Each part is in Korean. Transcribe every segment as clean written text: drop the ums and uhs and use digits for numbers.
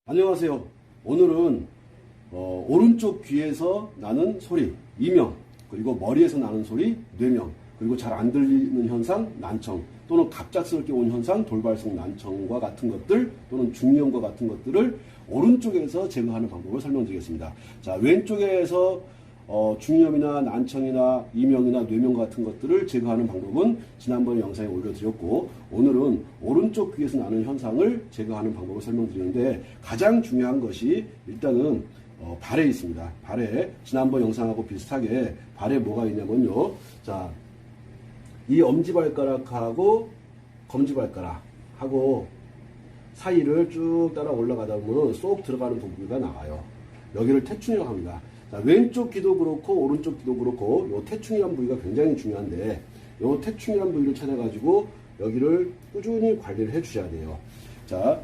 안녕하세요. 오늘은 오른쪽 귀에서 나는 소리, 이명, 그리고 머리에서 나는 소리, 뇌명, 그리고 잘 안 들리는 현상, 난청, 또는 갑작스럽게 온 현상, 돌발성 난청과 같은 것들, 또는 중이염과 같은 것들을 오른쪽에서 제거하는 방법을 설명드리겠습니다. 자, 왼쪽에서 중이염이나 난청이나 이명이나 뇌명 같은 것들을 제거하는 방법은 지난번 영상에 올려드렸고, 오늘은 오른쪽 귀에서 나는 현상을 제거하는 방법을 설명드리는데, 가장 중요한 것이 일단은 발에 있습니다. 발에 지난번 영상하고 비슷하게 발에 뭐가 있냐면요. 자, 이 엄지발가락하고 검지발가락하고 사이를 쭉 따라 올라가다 보면 쏙 들어가는 부분이 나와요. 여기를 태충이라고 합니다. 자, 왼쪽 귀도 그렇고 오른쪽 귀도 그렇고 요 태충이란 부위가 굉장히 중요한데, 요 태충이란 부위를 찾아가지고 여기를 꾸준히 관리를 해 주셔야 돼요. 자,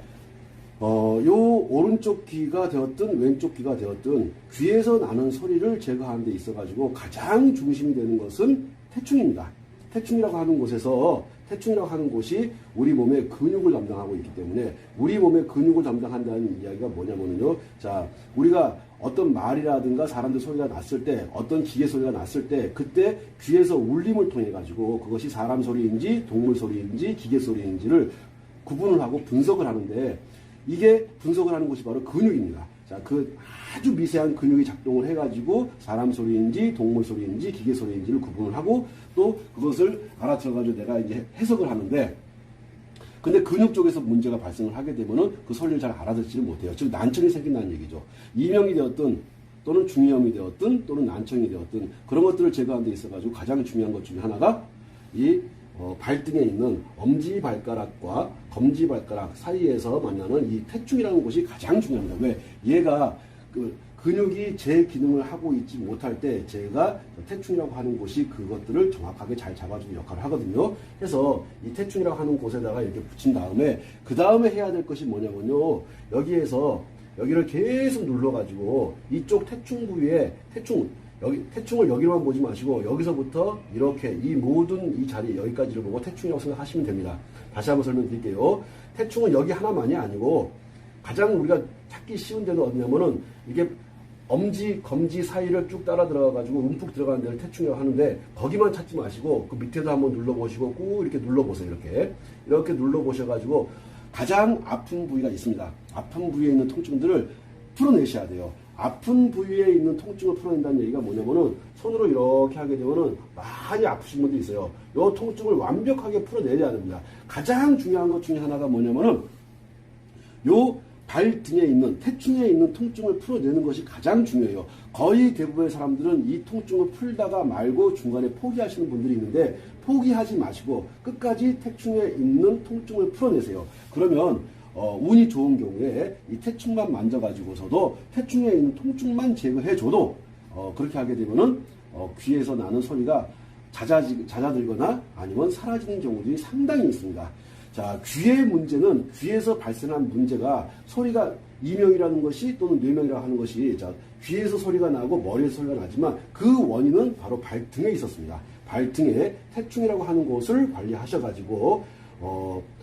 요 오른쪽 귀가 되었든 왼쪽 귀가 되었든 귀에서 나는 소리를 제거하는 데 있어가지고 가장 중심이 되는 것은 태충입니다. 태충이라고 하는 곳에서, 태충이라고 하는 곳이 우리 몸의 근육을 담당하고 있기 때문에, 우리 몸의 근육을 담당한다는 이야기가 뭐냐면요. 자, 우리가 어떤 말이라든가 사람들 소리가 났을 때, 어떤 기계 소리가 났을 때, 그때 귀에서 울림을 통해 가지고 그것이 사람 소리인지 동물 소리인지 기계 소리인지를 구분을 하고 분석을 하는데, 이게 분석을 하는 곳이 바로 근육입니다. 자, 그 아주 미세한 근육이 작동을 해가지고 사람 소리인지 동물 소리인지 기계 소리인지를 구분을 하고, 또 그것을 알아들어가지고 내가 이제 해석을 하는데, 근데 근육 쪽에서 문제가 발생을 하게 되면은 그 소리를 잘 알아듣지를 못해요. 즉 난청이 생긴다는 얘기죠. 이명이 되었든 또는 중이염이 되었든 또는 난청이 되었든 그런 것들을 제거하는 데 있어가지고 가장 중요한 것 중에 하나가 이 발등에 있는 엄지발가락과 검지발가락 사이에서 만나는 이 태충이라는 곳이 가장 중요합니다. 왜? 얘가 근육이 제 기능을 하고 있지 못할 때 제가 태충이라고 하는 곳이 그것들을 정확하게 잘 잡아주는 역할을 하거든요. 그래서 이 태충이라고 하는 곳에다가 이렇게 붙인 다음에 그 다음에 해야 될 것이 뭐냐면요. 여기에서 여기를 계속 눌러가지고 이쪽 태충 부위에 태충을 여기로만 보지 마시고 여기서부터 이렇게 이 모든 이 자리 여기까지를 보고 태충이라고 생각하시면 됩니다. 다시 한번 설명드릴게요. 태충은 여기 하나만이 아니고 가장 우리가 찾기 쉬운 데는 어디냐면은 이게 엄지, 검지 사이를 쭉 따라 들어가가지고 움푹 들어가는 데를 태충이라고 하는데, 거기만 찾지 마시고 그 밑에도 한번 눌러보시고 꾹 이렇게 눌러보세요. 이렇게 눌러보셔가지고 가장 아픈 부위가 있습니다. 아픈 부위에 있는 통증들을 풀어내셔야 돼요. 아픈 부위에 있는 통증을 풀어낸다는 얘기가 뭐냐면은 손으로 이렇게 하게 되면은 많이 아프신 분들이 있어요. 이 통증을 완벽하게 풀어내야 됩니다. 가장 중요한 것 중에 하나가 뭐냐면은 요 발등에 있는 태충에 있는 통증을 풀어내는 것이 가장 중요해요. 거의 대부분의 사람들은 이 통증을 풀다가 말고 중간에 포기하시는 분들이 있는데, 포기하지 마시고 끝까지 태충에 있는 통증을 풀어내세요. 그러면 운이 좋은 경우에 이 태충만 만져가지고서도 태충에 있는 통증만 제거해줘도 그렇게 하게 되면은 귀에서 나는 소리가 잦아들거나 아니면 사라지는 경우들이 상당히 있습니다. 자, 귀의 문제는, 귀에서 발생한 문제가 소리가 이명이라는 것이 또는 뇌명이라고 하는 것이, 자, 귀에서 소리가 나고 머리에서 소리가 나지만 그 원인은 바로 발등에 있었습니다. 발등에 태충이라고 하는 곳을 관리하셔가지고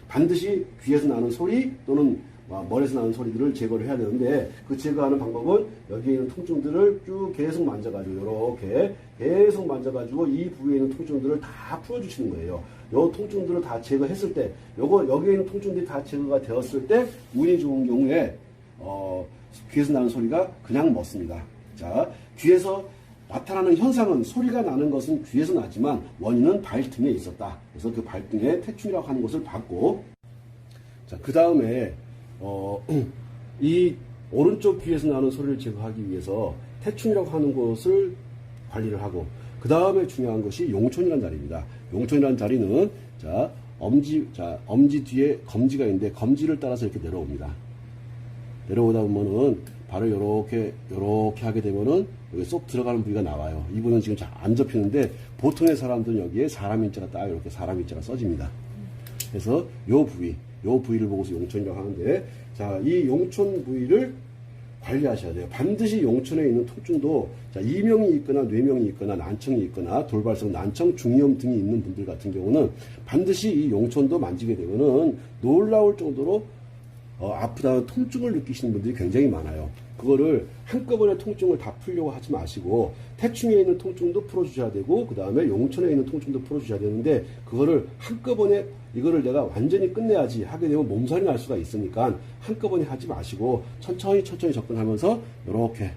반드시 귀에서 나는 소리 또는 머리에서 나는 소리들을 제거를 해야 되는데, 그 제거하는 방법은 여기에 있는 통증들을 쭉 계속 만져가지고 이렇게 계속 만져가지고 이 부위에 있는 통증들을 다 풀어주시는 거예요. 요 통증들을 다 제거했을 때, 여기에 있는 통증들이 다 제거가 되었을 때 운이 좋은 경우에 귀에서 나는 소리가 그냥 멎습니다. 자, 귀에서 나타나는 현상은, 소리가 나는 것은 귀에서 나지만 원인은 발등에 있었다. 그래서 그 발등에 태충이라고 하는 것을 봤고, 자, 그 다음에 이 오른쪽 귀에서 나는 소리를 제거하기 위해서 태충이라고 하는 곳을 관리를 하고, 그 다음에 중요한 것이 용촌이라는 자리입니다. 용촌이라는 자리는, 자, 엄지 뒤에 검지가 있는데 검지를 따라서 이렇게 내려옵니다. 내려오다 보면은 발을 요렇게 하게 되면은 여기 쏙 들어가는 부위가 나와요. 이분은 지금 잘 안 접히는데, 보통의 사람들은 여기에 사람 인자가 딱 이렇게 사람 인자가 써집니다. 그래서 요 부위를 보고서 용촌이라고 하는데, 자, 이 용촌 부위를 관리하셔야 돼요. 반드시 용촌에 있는 통증도, 자, 이명이 있거나 뇌명이 있거나 난청이 있거나 돌발성 난청, 중이염 등이 있는 분들 같은 경우는 반드시 이 용촌도 만지게 되면은 놀라울 정도로 아프다는 통증을 느끼시는 분들이 굉장히 많아요. 그거를 한꺼번에 통증을 다 풀려고 하지 마시고 태충에 있는 통증도 풀어주셔야 되고 그 다음에 용천에 있는 통증도 풀어주셔야 되는데 그거를 한꺼번에 이거를 내가 완전히 끝내야지 하게 되면 몸살이 날 수가 있으니까 한꺼번에 하지 마시고 천천히 접근하면서 요렇게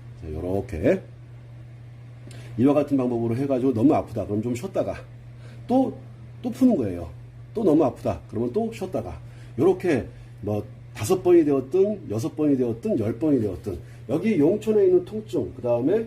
이와 같은 방법으로 해가지고 너무 아프다 그럼 좀 쉬었다가 또 푸는 거예요. 또 너무 아프다 그러면 또 쉬었다가 요렇게 뭐 5번이 되었든 6번이 되었든 10번이 되었든 여기 용천에 있는 통증 그 다음에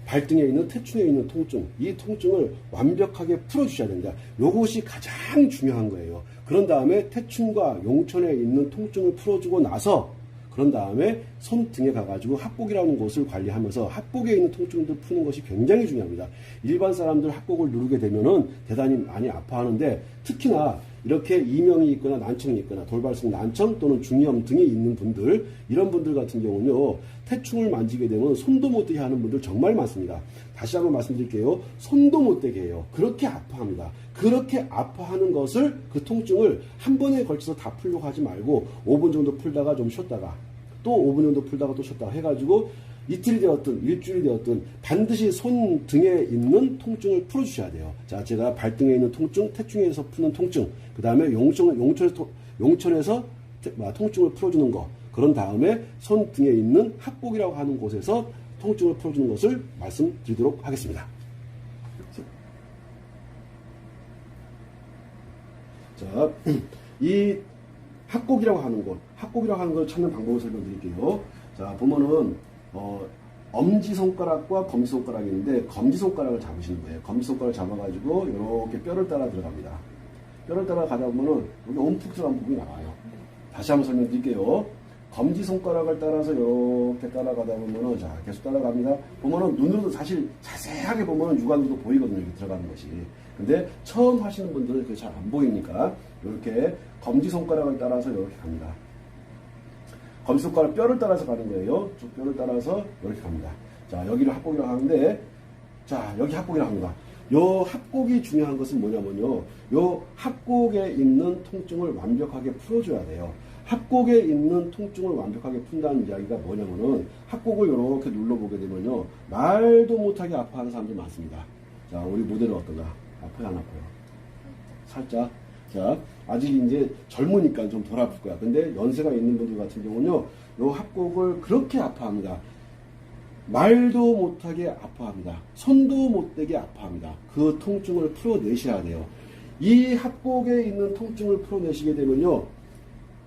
발등에 있는 태충에 있는 통증 이 통증을 완벽하게 풀어주셔야 됩니다. 요것이 가장 중요한 거예요. 그런 다음에 태충과 용천에 있는 통증을 풀어주고 나서 그런 다음에 손등에 가가지고 합곡이라는 곳을 관리하면서 합곡에 있는 통증도 푸는 것이 굉장히 중요합니다. 일반 사람들 합곡을 누르게 되면은 대단히 많이 아파하는데 특히나 이렇게 이명이 있거나 난청이 있거나 돌발성 난청 또는 중이염 등이 있는 분들 이런 분들 같은 경우는요 태충을 만지게 되면 손도 못 대게 하는 분들 정말 많습니다. 다시 한번 말씀드릴게요. 손도 못 대게 해요. 그렇게 아파합니다. 그렇게 아파하는 것을 그 통증을 한 번에 걸쳐서 다 풀려고 하지 말고 5분 정도 풀다가 좀 쉬었다가 또 5분 정도 풀다가 또 쉬었다가 해가지고 이틀이 되었든 일주일이 되었든 반드시 손등에 있는 통증을 풀어주셔야 돼요. 자, 제가 발등에 있는 통증, 태충에서 푸는 통증, 그 다음에 용천에서 통증을 풀어주는 거, 그런 다음에 손등에 있는 합곡이라고 하는 곳에서 통증을 풀어주는 것을 말씀드리도록 하겠습니다. 자, 이 합곡이라고 하는 곳, 합곡이라고 하는 걸 찾는 방법을 설명드릴게요. 자, 보면은 엄지손가락과 검지손가락이 있는데 검지손가락을 잡으시는 거예요. 검지손가락을 잡아가지고 이렇게 뼈를 따라 들어갑니다. 뼈를 따라 가다 보면은 여기 움푹 들어간 부분이 나와요. 다시 한번 설명드릴게요. 검지손가락을 따라서 이렇게 따라가다 보면은 자 계속 따라갑니다. 보면은 눈으로도 사실 자세하게 보면은 육안으로도 보이거든요. 이렇게 들어가는 것이. 근데 처음 하시는 분들은 그게 잘 안 보이니까 이렇게 검지손가락을 따라서 이렇게 갑니다. 검지손가락 뼈를 따라서 가는 거예요. 쭉 뼈를 따라서 이렇게 갑니다. 자, 여기를 합곡이라고 하는데, 자, 여기 합곡이라고 합니다. 요 합곡이 중요한 것은 뭐냐면요. 요 합곡에 있는 통증을 완벽하게 풀어줘야 돼요. 합곡에 있는 통증을 완벽하게 푼다는 이야기가 뭐냐면은 합곡을 이렇게 눌러보게 되면요. 말도 못하게 아파하는 사람들이 많습니다. 자, 우리 모델은 어떤가? 아파요, 안 아파요? 살짝. 자, 아직 이제 젊으니까 좀 덜 아플 거야. 근데 연세가 있는 분들 같은 경우는요, 요 합곡을 그렇게 아파합니다. 말도 못하게 아파합니다. 손도 못 대게 아파합니다. 그 통증을 풀어내셔야 돼요. 이 합곡에 있는 통증을 풀어내시게 되면요,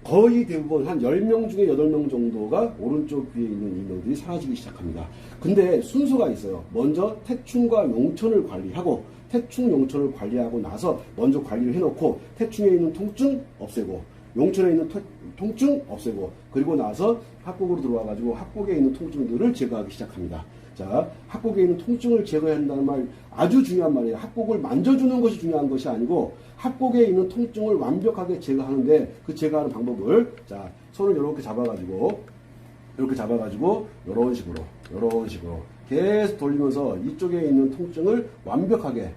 거의 대부분 한 10명 중에 8명 정도가 오른쪽 귀에 있는 이명들이 사라지기 시작합니다. 근데 순서가 있어요. 먼저 태충과 용천을 관리하고 태충, 용천을 관리하고 나서 먼저 관리를 해놓고 태충에 있는 통증 없애고 용천에 있는 통증 없애고 그리고 나서 합곡으로 들어와가지고 합곡에 있는 통증들을 제거하기 시작합니다. 자, 합곡에 있는 통증을 제거해야 한다는 말 아주 중요한 말이에요. 합곡을 만져주는 것이 중요한 것이 아니고 합곡에 있는 통증을 완벽하게 제거하는데 그 제거하는 방법을 자, 손을 이렇게 잡아가지고 이런 식으로 계속 돌리면서 이쪽에 있는 통증을 완벽하게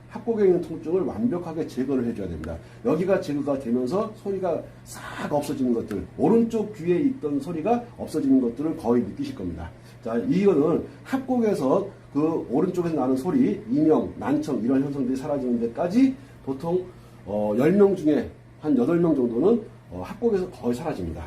합곡에 있는 통증을 완벽하게 제거를 해줘야 됩니다. 여기가 제거가 되면서 소리가 싹 없어지는 것들, 오른쪽 귀에 있던 소리가 없어지는 것들을 거의 느끼실 겁니다. 자, 이거는 합곡에서 그 오른쪽에서 나는 소리, 이명, 난청 이런 현상들이 사라지는 데까지 보통 10명 중에 한 8명 정도는 합곡에서 거의 사라집니다.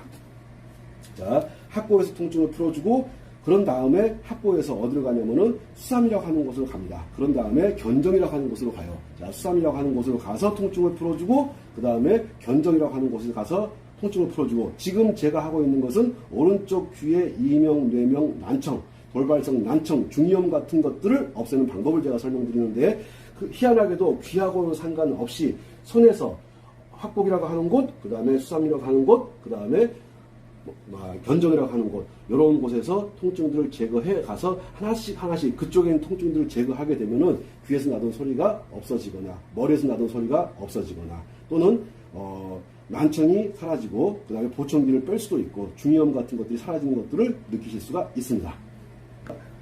자, 합곡에서 통증을 풀어주고 그런 다음에 합곡에서 어디로 가냐면은 수삼이라고 하는 곳으로 갑니다. 그런 다음에 견정이라고 하는 곳으로 가요. 자, 수삼이라고 하는 곳으로 가서 통증을 풀어주고 그 다음에 견정이라고 하는 곳에 가서 통증을 풀어주고 지금 제가 하고 있는 것은 오른쪽 귀에 이명, 뇌명, 난청, 돌발성 난청, 중이염 같은 것들을 없애는 방법을 제가 설명드리는데 희한하게도 귀하고는 상관없이 손에서 합곡이라고 하는 곳, 그 다음에 수삼이라고 하는 곳, 그 다음에 견정이라고 하는 곳 이런 곳에서 통증들을 제거해 가서 하나씩 그쪽에 있는 통증들을 제거하게 되면은 귀에서 나던 소리가 없어지거나 머리에서 나던 소리가 없어지거나 또는 난청이 사라지고 그 다음에 보청기를 뺄 수도 있고 중이염 같은 것들이 사라지는 것들을 느끼실 수가 있습니다.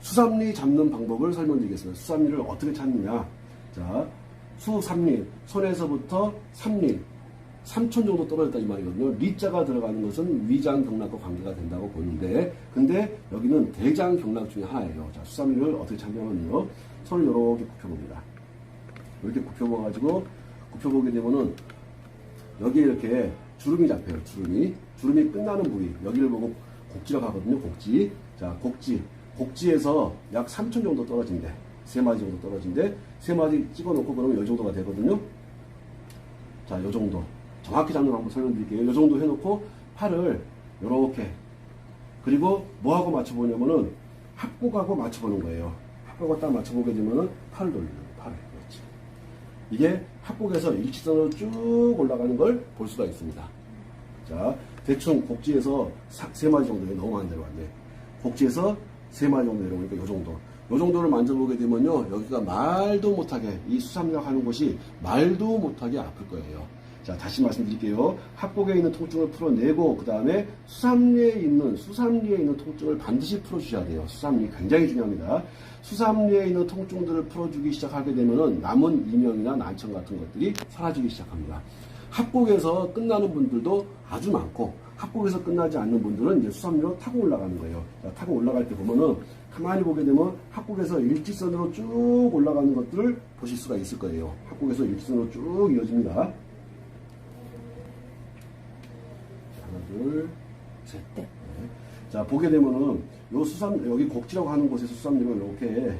수삼리 잡는 방법을 설명드리겠습니다. 수삼리를 어떻게 찾느냐. 자, 수삼리 손에서부터 삼리 3천 정도 떨어졌다 이 말이거든요. 리자가 들어가는 것은 위장경락과 관계가 된다고 보는데, 근데 여기는 대장경락 중에 하나예요. 자, 수삼리를 어떻게 찾냐면요. 손을 이렇게 굽혀봅니다. 이렇게 굽혀봐가지고, 굽혀보게 되면은, 여기에 이렇게 주름이 잡혀요. 주름이 끝나는 부위. 여기를 보고 곡지라고 하거든요. 곡지. 자, 곡지에서 약 3천 정도 떨어진대. 3마디 정도 떨어진대. 3마디 찍어놓고 그러면 이 정도가 되거든요. 자, 이 정도. 정확히 잡는 방법 설명드릴게요. 이 정도 해놓고 팔을 요렇게. 그리고 뭐하고 맞춰보냐면은 합곡하고 맞춰보는 거예요. 합곡하고 딱 맞춰보게 되면은 팔을 돌리는 거예요. 팔을. 그렇지. 이게 합곡에서 일직선으로 쭉 올라가는 걸 볼 수가 있습니다. 자, 대충 곡지에서 3마디 정도 너무 많이 내려왔네. 곡지에서 3마디 정도 내려오니까 이 정도. 이 정도를 만져보게 되면요. 여기가 말도 못하게, 이 수삼리라고 하는 곳이 말도 못하게 아플 거예요. 자, 다시 말씀드릴게요. 합곡에 있는 통증을 풀어내고, 그 다음에 수삼리에 있는 통증을 반드시 풀어주셔야 돼요. 수삼리 굉장히 중요합니다. 수삼리에 있는 통증들을 풀어주기 시작하게 되면은 남은 이명이나 난청 같은 것들이 사라지기 시작합니다. 합곡에서 끝나는 분들도 아주 많고, 합곡에서 끝나지 않는 분들은 이제 수삼리로 타고 올라가는 거예요. 자, 타고 올라갈 때 보면은 가만히 보게 되면 합곡에서 일직선으로 쭉 올라가는 것들을 보실 수가 있을 거예요. 합곡에서 일직선으로 쭉 이어집니다. 하나, 둘, 셋. 네. 자, 보게 되면은 요 여기 곡지라고 하는 곳에서 수삼리로 이렇게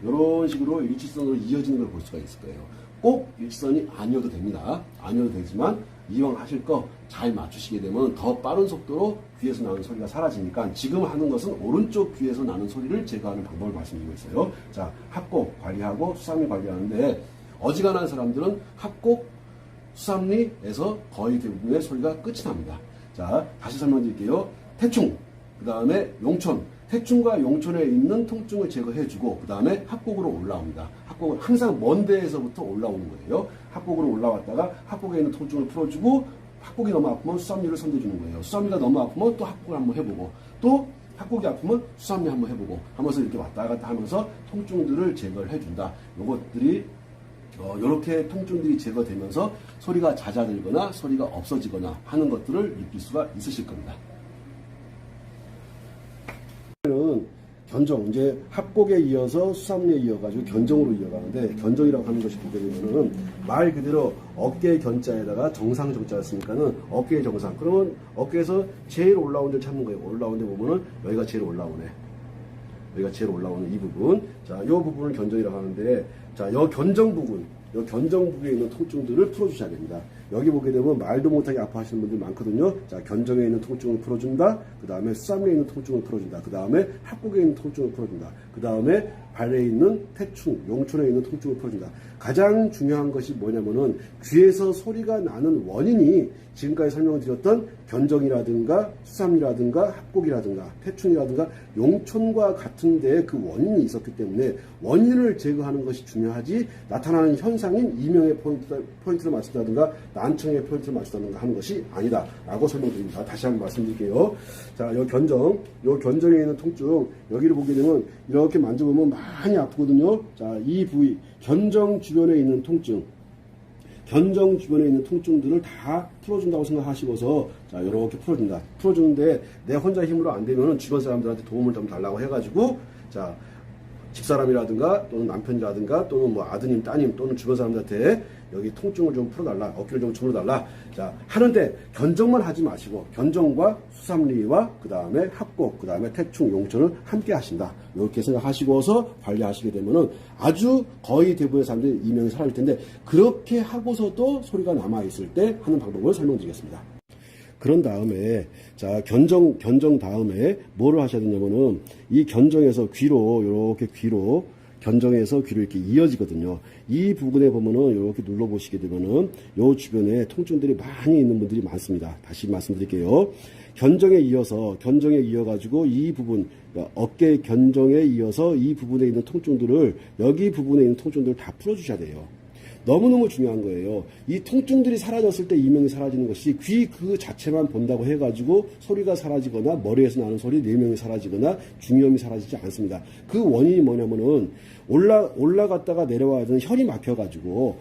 이런 식으로 일직선으로 이어지는 걸 볼 수가 있을 거예요. 꼭 일직선이 아니어도 됩니다. 아니어도 되지만 이왕 하실 거 잘 맞추시게 되면 더 빠른 속도로 귀에서 나는 소리가 사라지니까 지금 하는 것은 오른쪽 귀에서 나는 소리를 제거하는 방법을 말씀드리고 있어요. 자, 합곡 관리하고 수삼리 관리하는데 어지간한 사람들은 합곡, 수삼리에서 거의 대부분의 소리가 끝이 납니다. 자, 다시 설명드릴게요. 태충, 그 다음에 용촌. 태충과 용촌에 있는 통증을 제거해주고 그 다음에 합곡으로 올라옵니다. 합곡은 항상 먼 데에서부터 올라오는 거예요. 합곡으로 올라왔다가 합곡에 있는 통증을 풀어주고 합곡이 너무 아프면 수삼리를 선대주는 거예요. 수삼리가 너무 아프면 또 합곡을 한번 해보고 또 합곡이 아프면 수삼리 한번 해보고 하면서 이렇게 왔다 갔다 하면서 통증들을 제거를 해준다. 요것들이 이렇게 통증들이 제거되면서 소리가 잦아들거나 소리가 없어지거나 하는 것들을 느낄 수가 있으실 겁니다. 견정, 이제 합곡에 이어서 수삼리에 이어가지고 견정으로 이어가는데, 견정이라고 하는 것이 보게 되면은 말 그대로 어깨 견자에다가 정상 정자였으니까는 어깨의 정상. 그러면 어깨에서 제일 올라온 데를 찾는 거예요. 올라온 데 보면은 여기가 제일 올라오네. 여기가 제일 올라오는 이 부분. 자, 이 부분을 견정이라고 하는데, 자, 요 견정 부분, 요 견정 부위에 있는 통증들을 풀어주셔야 됩니다. 여기 보게 되면 말도 못하게 아파하시는 분들이 많거든요. 자, 견정에 있는 통증을 풀어준다. 그 다음에 수삼리에 있는 통증을 풀어준다. 그 다음에 합곡에 있는 통증을 풀어준다. 그 다음에 발에 있는 태충, 용촌에 있는 통증을 풀어준다. 가장 중요한 것이 뭐냐면은 귀에서 소리가 나는 원인이 지금까지 설명드렸던 견정이라든가 수삼리라든가 합곡이라든가 태충이라든가 용촌과 같은 데에 그 원인이 있었기 때문에 원인을 제거하는 것이 중요하지, 나타나는 현상인 이명의 포인트를 맞춘다든가 난청의 포인트를 맞춘다든가 하는 것이 아니다 라고 설명드립니다. 다시 한번 말씀드릴게요. 자, 요 견정에 있는 통증, 여기를 보게 되면 이렇게 만져보면 많이 아프거든요. 자, 이 부위, 견정 주변에 있는 통증, 견정 주변에 있는 통증들을 다 풀어준다고 생각하시고서, 자, 이렇게 풀어준다. 풀어주는데 내 혼자 힘으로 안 되면은 주변 사람들한테 도움을 좀 달라고 해가지고, 자, 집사람이라든가 또는 남편이라든가 또는 뭐 아드님, 따님 또는 주변 사람들한테 여기 통증을 좀 풀어달라, 어깨를 좀 주물러달라. 자, 하는데 견정만 하지 마시고 견정과 수삼리와 그 다음에 합곡, 그 다음에 태충, 용천을 함께 하신다. 이렇게 생각하시고서 관리하시게 되면은 아주 거의 대부분의 사람들이 이명이 사라질 텐데, 그렇게 하고서도 소리가 남아있을 때 하는 방법을 설명드리겠습니다. 그런 다음에, 자, 견정 다음에 뭐를 하셔야 되냐면은 이 견정에서 이렇게 견정에서 귀로 이렇게 이어지거든요. 이 부분에 보면은 이렇게 눌러보시게 되면은 요 주변에 통증들이 많이 있는 분들이 많습니다. 다시 말씀드릴게요. 견정에 이어가지고 이 부분, 어깨 견정에 이어서 이 부분에 있는 통증들을, 여기 부분에 있는 통증들을 다 풀어주셔야 돼요. 너무너무 중요한 거예요. 이 통증들이 사라졌을 때 이명이 사라지는 것이 귀 그 자체만 본다고 해가지고 소리가 사라지거나 머리에서 나는 소리, 내명이 사라지거나 중이염이 사라지지 않습니다. 그 원인이 뭐냐면은 올라갔다가 내려와야 혈이 막혀가지고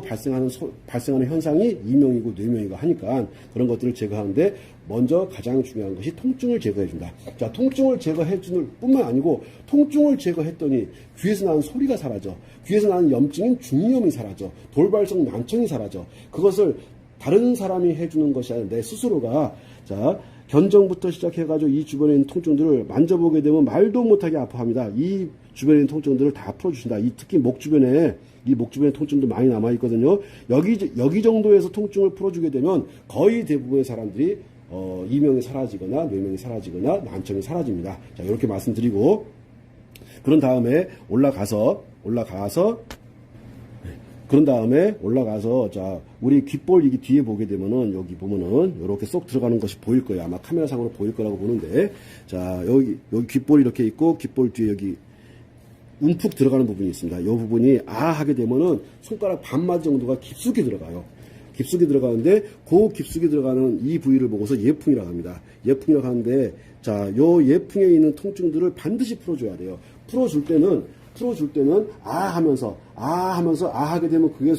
발생하는 현상이 이명이고 뇌명이고 하니까 그런 것들을 제거하는데 먼저 가장 중요한 것이 통증을 제거해준다. 자, 통증을 제거해주는 뿐만 아니고 통증을 제거했더니 귀에서 나는 소리가 사라져. 귀에서 나는 염증인 중이염이 사라져. 돌발성 난청이 사라져. 그것을 다른 사람이 해주는 것이 아니라 내 스스로가 자 견정부터 시작해가지고 이 주변에 있는 통증들을 만져보게 되면 말도 못하게 아파합니다. 이 주변에 있는 통증들을 다 풀어주신다. 특히 목 주변에 통증도 많이 남아있거든요. 여기 정도에서 통증을 풀어주게 되면 거의 대부분의 사람들이 이명이 사라지거나 뇌명이 사라지거나 난청이 사라집니다. 자, 이렇게 말씀드리고 그런 다음에 올라가서 자 우리 귓볼 이게 뒤에 보게 되면은 여기 보면은 이렇게 쏙 들어가는 것이 보일 거예요. 아마 카메라상으로 보일 거라고 보는데 자 여기 귓볼이 이렇게 있고 귓볼 뒤에 여기 움푹 들어가는 부분이 있습니다. 이 부분이 하게 되면은 손가락 반마디 정도가 깊숙이 들어가요. 깊숙이 들어가는데 그 깊숙이 들어가는 이 부위를 보고서 예풍이라고 합니다. 예풍이라고 하는데 자, 요 예풍에 있는 통증들을 반드시 풀어줘야 돼요. 풀어줄 때는 하면서 하게 되면 그게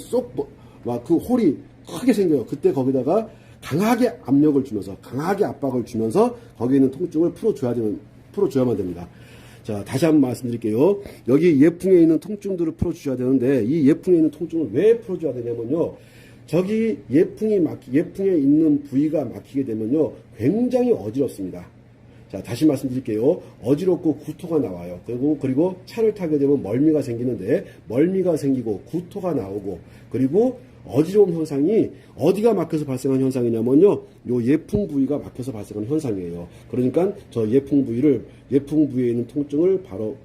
그 홀이 크게 생겨요. 그때 거기다가 강하게 압력을 주면서 강하게 압박을 주면서 거기에 있는 통증을 풀어줘야만 됩니다. 자, 다시 한번 말씀드릴게요. 여기 예풍에 있는 통증들을 풀어주셔야 되는데 이 예풍에 있는 통증을 왜 풀어줘야 되냐면요. 저기 예풍에 있는 부위가 막히게 되면요. 굉장히 어지럽습니다. 자, 다시 말씀드릴게요. 어지럽고 구토가 나와요. 그리고 차를 타게 되면 멀미가 생기는데 멀미가 생기고 구토가 나오고 그리고 어지러움 현상이 어디가 막혀서 발생한 현상이냐면요. 요 예풍 부위가 막혀서 발생하는 현상이에요. 그러니까 저 예풍 부위에 있는 통증을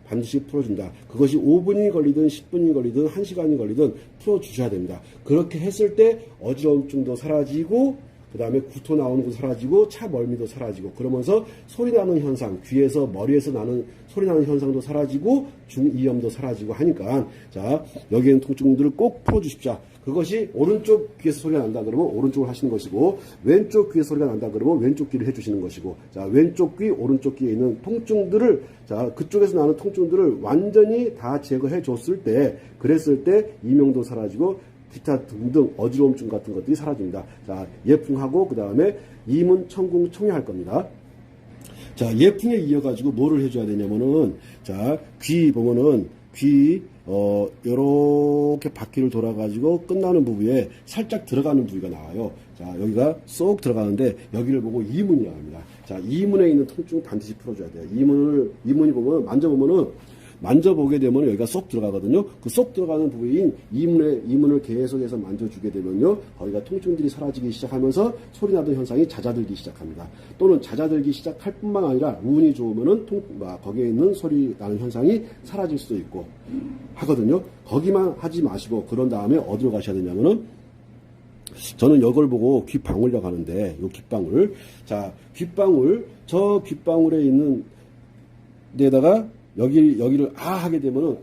반드시 풀어준다. 그것이 5분이 걸리든 10분이 걸리든 1시간이 걸리든 풀어주셔야 됩니다. 그렇게 했을 때 어지러움증도 사라지고 그 다음에 구토 나오는 것도 사라지고 차 멀미도 사라지고 그러면서 소리 나는 현상, 귀에서 머리에서 나는 소리 나는 현상도 사라지고 중이염도 사라지고 하니까 자 여기에 있는 통증들을 꼭 풀어주십시오. 그것이 오른쪽 귀에서 소리가 난다 그러면 오른쪽을 하시는 것이고 왼쪽 귀에서 소리가 난다 그러면 왼쪽 귀를 해주시는 것이고 자 왼쪽 귀 오른쪽 귀에 있는 통증들을 자 그쪽에서 나는 통증들을 완전히 다 제거해 줬을 때 그랬을 때 이명도 사라지고 기타 등등 어지러움증 같은 것들이 사라집니다. 자, 예풍하고 그 다음에 이문, 청궁, 청해할 겁니다. 자, 예풍에 이어가지고 뭐를 해줘야 되냐면은 자, 귀 보면은 요렇게 바퀴를 돌아가지고 끝나는 부분에 살짝 들어가는 부위가 나와요. 자, 여기가 쏙 들어가는데 여기를 보고 이문이라고 합니다. 자, 이문에 있는 통증을 반드시 풀어줘야 돼요. 이문이 보면 만져보게 되면 여기가 쏙 들어가거든요. 그 쏙 들어가는 부위인 이문을 계속해서 만져주게 되면요. 거기가 통증들이 사라지기 시작하면서 소리 나던 현상이 잦아들기 시작합니다. 또는 잦아들기 시작할 뿐만 아니라 운이 좋으면은 거기에 있는 소리 나는 현상이 사라질 수도 있고 하거든요. 거기만 하지 마시고 그런 다음에 어디로 가셔야 되냐면은 저는 이걸 보고 귓방울이라고 하는데 요 귓방울 자 저 귓방울에 있는 데다가 여기를 하게 되면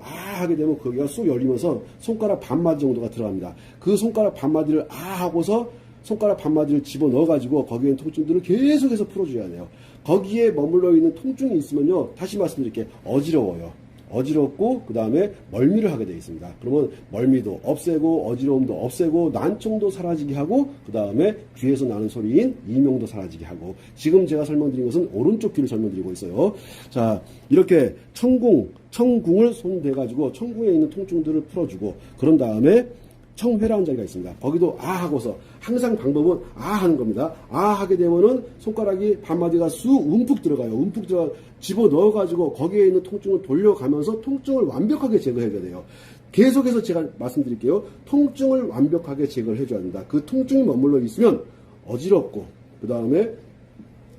거기가 쑥 열리면서 손가락 반마디 정도가 들어갑니다. 그 손가락 반마디를 하고서 손가락 반마디를 집어 넣어가지고 거기에 있는 통증들을 계속해서 풀어줘야 돼요. 거기에 머물러 있는 통증이 있으면요. 다시 말씀드릴게요. 어지럽고 그 다음에 멀미를 하게 되어 있습니다. 그러면 멀미도 없애고 어지러움도 없애고 난청도 사라지게 하고 그 다음에 귀에서 나는 소리인 이명도 사라지게 하고 지금 제가 설명드린 것은 오른쪽 귀를 설명드리고 있어요. 자 이렇게 청궁을 손대가지고 청궁에 있는 통증들을 풀어주고 그런 다음에 청회라는 자리가 있습니다. 거기도 하고서 항상 방법은 하는 겁니다. 하게 되면은 손가락이 반마디가 움푹 들어가요. 집어 넣어가지고 거기에 있는 통증을 돌려가면서 통증을 완벽하게 제거해줘야 돼요. 계속해서 제가 말씀드릴게요. 통증을 완벽하게 제거를 해줘야 된다. 그 통증이 머물러 있으면 어지럽고 그 다음에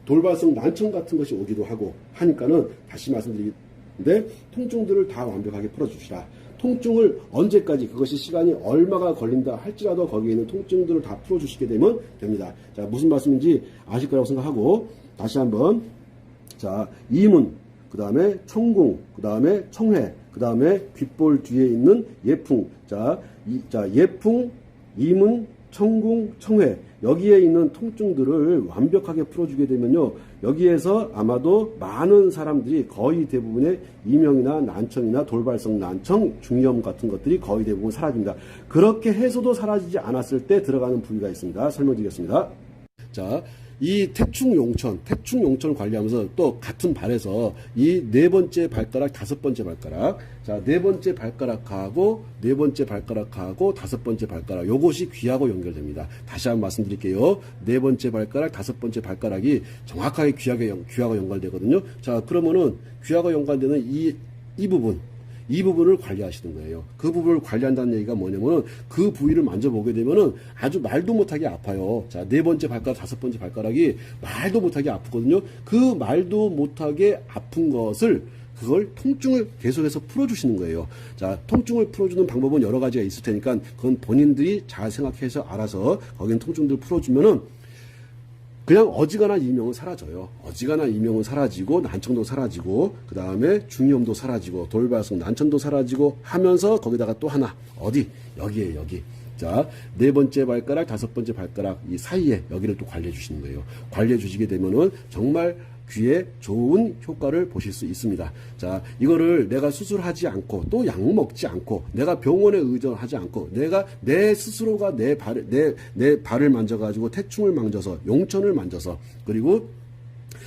돌발성 난청 같은 것이 오기도 하고 하니까는 다시 말씀드리는데 통증들을 다 완벽하게 풀어주시라. 통증을 언제까지 그것이 시간이 얼마가 걸린다 할지라도 거기에 있는 통증들을 다 풀어주시게 되면 됩니다. 자 무슨 말씀인지 아실 거라고 생각하고 다시 한번 자 이문 그 다음에 청궁, 그 다음에 청회, 그 다음에 귓볼 뒤에 있는 예풍. 자, 예풍, 이문, 청궁, 청회. 여기에 있는 통증들을 완벽하게 풀어주게 되면요. 여기에서 아마도 많은 사람들이 거의 대부분의 이명이나 난청이나 돌발성 난청, 중이염 같은 것들이 거의 대부분 사라집니다. 그렇게 해서도 사라지지 않았을 때 들어가는 부위가 있습니다. 설명드리겠습니다. 자, 이 태충용천 관리하면서 또 같은 발에서 이 네 번째 발가락, 다섯 번째 발가락, 자, 네 번째 발가락하고 네 번째 발가락하고 다섯 번째 발가락, 요것이 귀하고 연결됩니다. 다시 한번 말씀드릴게요. 네 번째 발가락, 다섯 번째 발가락이 정확하게 귀하고 연결되거든요. 자, 그러면은 귀하고 연관되는 이 부분을 관리하시는 거예요. 그 부분을 관리한다는 얘기가 뭐냐면은 그 부위를 만져보게 되면은 아주 말도 못하게 아파요. 자, 네 번째 발가락, 다섯 번째 발가락이 말도 못하게 아프거든요. 그 말도 못하게 아픈 그걸 통증을 계속해서 풀어주시는 거예요. 자, 통증을 풀어주는 방법은 여러 가지가 있을 테니까 그건 본인들이 잘 생각해서 알아서 거기는 통증들 풀어주면은 그냥 어지간한 이명은 사라져요. 어지간한 이명은 사라지고 난청도 사라지고 그 다음에 중이염도 사라지고 돌발성 난청도 사라지고 하면서 거기다가 또 하나 어디? 여기에 여기. 자, 네 번째 발가락, 다섯 번째 발가락 이 사이에 여기를 또 관리해 주시는 거예요. 관리해 주시게 되면은 정말 귀에 좋은 효과를 보실 수 있습니다. 자, 이거를 내가 수술하지 않고 또 약 먹지 않고 내가 병원에 의존하지 않고 내가 내 스스로가 내 발을 만져가지고 태충을 만져서 용천을 만져서 그리고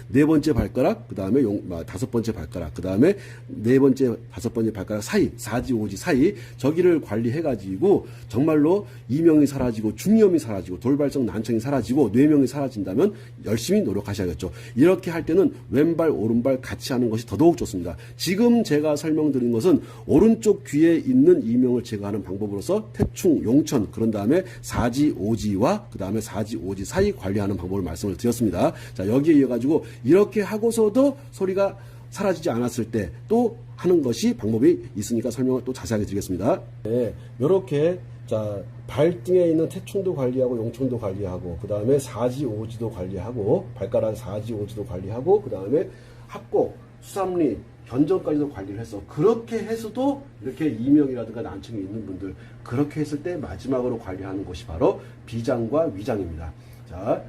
네 번째 발가락, 그 다음에 다섯 번째 발가락, 그 다음에 네 번째, 다섯 번째 발가락 사이, 사지, 오지 사이, 저기를 관리해가지고, 정말로 이명이 사라지고, 중이염이 사라지고, 돌발성 난청이 사라지고, 뇌명이 사라진다면 열심히 노력하셔야겠죠. 이렇게 할 때는 왼발, 오른발 같이 하는 것이 더더욱 좋습니다. 지금 제가 설명드린 것은 오른쪽 귀에 있는 이명을 제거하는 방법으로서 태충, 용천, 그런 다음에 사지, 오지와 그 다음에 사지, 오지 사이 관리하는 방법을 말씀을 드렸습니다. 자, 여기에 이어가지고, 이렇게 하고서도 소리가 사라지지 않았을 때 또 하는 것이 방법이 있으니까 설명을 또 자세하게 드리겠습니다. 네, 이렇게 자, 발등에 있는 태충도 관리하고 용천도 관리하고 그 다음에 사지 오지도 관리하고 발가락 사지 오지도 관리하고 그 다음에 합곡, 수삼리, 견정까지도 관리를 해서 그렇게 해서도 이렇게 이명이라든가 난청이 있는 분들 그렇게 했을 때 마지막으로 관리하는 곳이 바로 비장과 위장입니다. 자,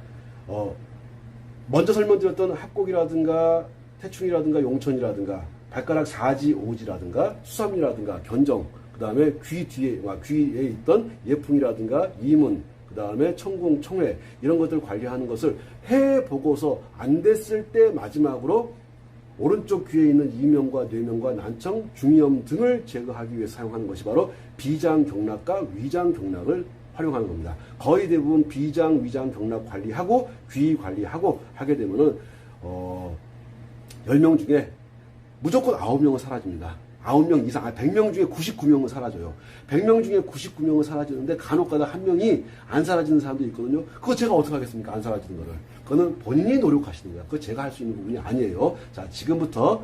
먼저 설명드렸던 합곡이라든가 태충이라든가 용천이라든가 발가락 사지 오지라든가 수삼이라든가 견정 그 다음에 귀에 있던 예풍이라든가 이문 그 다음에 청궁 청회 이런 것들 관리하는 것을 해보고서 안 됐을 때 마지막으로 오른쪽 귀에 있는 이명과 뇌명과 난청 중이염 등을 제거하기 위해 사용하는 것이 바로 비장경락과 위장경락을 활용하는 겁니다. 거의 대부분 비장, 위장, 경락 관리하고 귀 관리하고 하게 되면은 10명 중에 무조건 9명은 사라집니다. 9명 이상, 100명 중에 99명은 사라져요. 100명 중에 99명은 사라지는데 간혹가다 한 명이 안 사라지는 사람도 있거든요. 그거 제가 어떻게 하겠습니까? 안 사라지는 거를. 그거는 본인이 노력하시는 거예요. 그거 제가 할 수 있는 부분이 아니에요. 자, 지금부터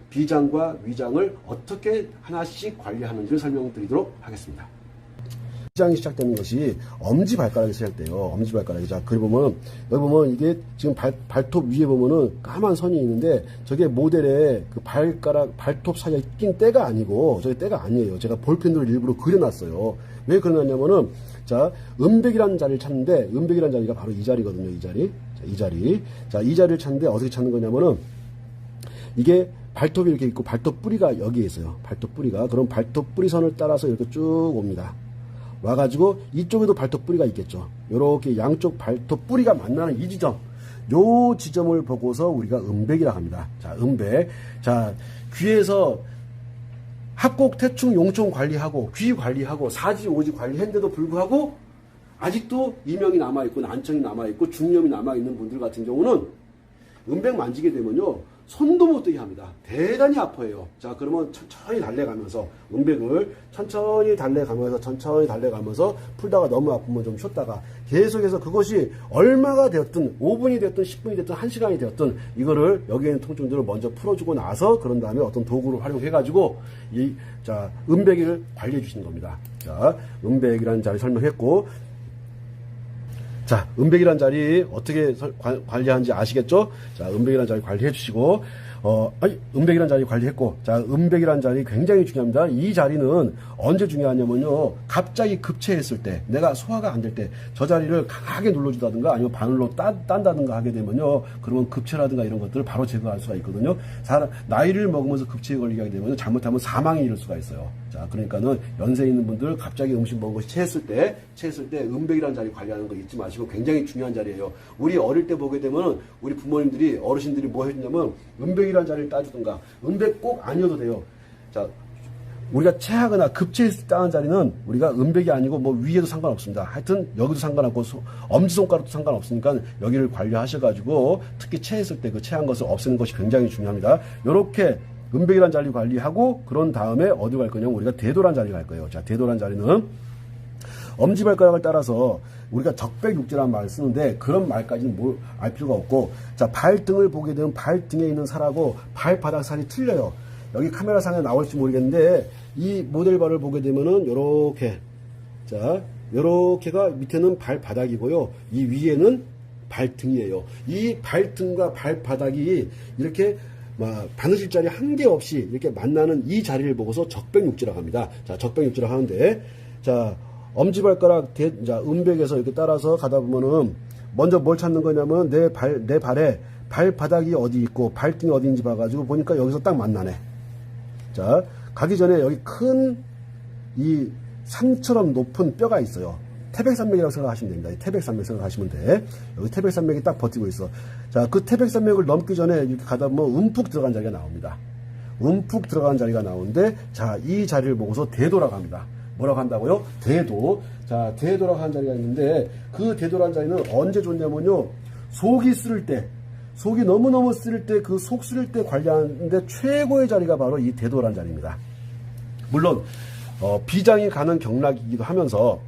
비장과 위장을 어떻게 하나씩 관리하는지를 설명드리도록 하겠습니다. 비장이 시작되는 것이 엄지발가락이 시작돼요. 엄지발가락이. 자, 여기 보면 이게 지금 발톱 위에 보면은 까만 선이 있는데 저게 모델의 그 발톱 사이에 낀 때가 아니고 저게 때가 아니에요. 제가 볼펜으로 일부러 그려놨어요. 왜 그려놨냐면은 자, 음백이라는 자리를 찾는데 음백이라는 자리가 바로 이 자리거든요. 이 자리. 자, 이 자리. 자, 이 자리를 찾는데 어떻게 찾는 거냐면은 이게 발톱이 이렇게 있고 발톱 뿌리가 여기에 있어요. 발톱 뿌리가. 그럼 발톱 뿌리선을 따라서 이렇게 쭉 옵니다. 와가지고 이쪽에도 발톱 뿌리가 있겠죠. 이렇게 양쪽 발톱 뿌리가 만나는 이 지점, 요 지점을 보고서 우리가 음백이라고 합니다. 자, 음백. 자, 귀에서 합곡, 태충, 용천 관리하고 귀 관리하고 사지, 오지 관리했는데도 불구하고 아직도 이명이 남아있고 난청이 남아있고 중이염이 남아있는 분들 같은 경우는 음백 만지게 되면요. 손도 못 대게 합니다. 대단히 아파요. 자, 그러면 천천히 달래가면서 음백을 천천히 달래가면서 풀다가 너무 아프면 좀 쉬었다가 계속해서 그것이 얼마가 되었든 5분이 되었든 10분이 되었든 1시간이 되었든 이거를 여기에 있는 통증들을 먼저 풀어주고 나서 그런 다음에 어떤 도구를 활용해가지고 자, 음백을 관리해 주시는 겁니다. 자, 음백이라는 자리 설명했고 자, 음백이라는 자리 어떻게 관리하는지 아시겠죠? 자, 음백이라는 자리 관리해 주시고 아니, 음백이라는 자리 관리했고, 자, 음백이라는 자리 굉장히 중요합니다. 이 자리는 언제 중요하냐면요, 갑자기 급체했을 때, 내가 소화가 안 될 때, 저 자리를 강하게 눌러준다든가, 아니면 바늘로 딴다든가 하게 되면요, 그러면 급체라든가 이런 것들을 바로 제거할 수가 있거든요. 나이를 먹으면서 급체에 걸리게 하게 되면 잘못하면 사망에 이를 수가 있어요. 자, 그러니까는 연세 있는 분들 갑자기 음식 먹은 것이 체했을 때 음백이라는 자리 관리하는 거 잊지 마시고 굉장히 중요한 자리예요. 우리 어릴 때 보게 되면 우리 부모님들이, 어르신들이 뭐 해주냐면 음백이라는 자리를 따주든가, 음백 꼭 아니어도 돼요. 자, 우리가 체하거나 급체했을 때 하는 자리는 우리가 음백이 아니고 뭐 위에도 상관없습니다. 하여튼 여기도 상관없고 엄지손가락도 상관없으니까 여기를 관리하셔가지고 특히 체했을 때 그 체한 것을 없애는 것이 굉장히 중요합니다. 요렇게 음백이라는 자리 관리하고 그런 다음에 어디 갈 거냐면 우리가 대도란 자리 갈 거예요. 자, 대도란 자리는 엄지발가락을 따라서 우리가 적백육지라는 말을 쓰는데 그런 말까지는 뭘 알 필요가 없고, 자, 발등을 보게 되면 발등에 있는 살하고 발바닥 살이 틀려요. 여기 카메라상에 나올지 모르겠는데 이 모델발을 보게 되면은 요렇게, 자, 요렇게가 밑에는 발바닥이고요. 이 위에는 발등이에요. 이 발등과 발바닥이 이렇게 바느질 자리 한 개 없이 이렇게 만나는 이 자리를 보고서 적백육지라고 합니다. 자, 적백육지라고 하는데, 자, 엄지발가락, 자, 음백에서 이렇게 따라서 가다 보면은 먼저 뭘 찾는 거냐면 내 발에 발바닥이 어디 있고 발등이 어디 있는지 봐가지고 보니까 여기서 딱 만나네. 자, 가기 전에 여기 큰 이 산처럼 높은 뼈가 있어요. 태백산맥이라고 생각하시면 됩니다. 태백산맥 생각하시면 돼. 여기 태백산맥이 딱 버티고 있어. 자, 그 태백산맥을 넘기 전에 이렇게 가다 보면 움푹 들어간 자리가 나옵니다. 움푹 들어간 자리가 나오는데, 자, 이 자리를 보고서 대도라고 합니다. 뭐라고 한다고요? 대도. 자, 대도라고 하는 자리가 있는데, 그 대도라는 자리는 언제 좋냐면요, 속이 쓰릴 때, 속이 너무너무 쓰릴 때, 그 속 쓰릴 때 관리하는데 최고의 자리가 바로 이 대도라는 자리입니다. 물론 비장이 가는 경락이기도 하면서,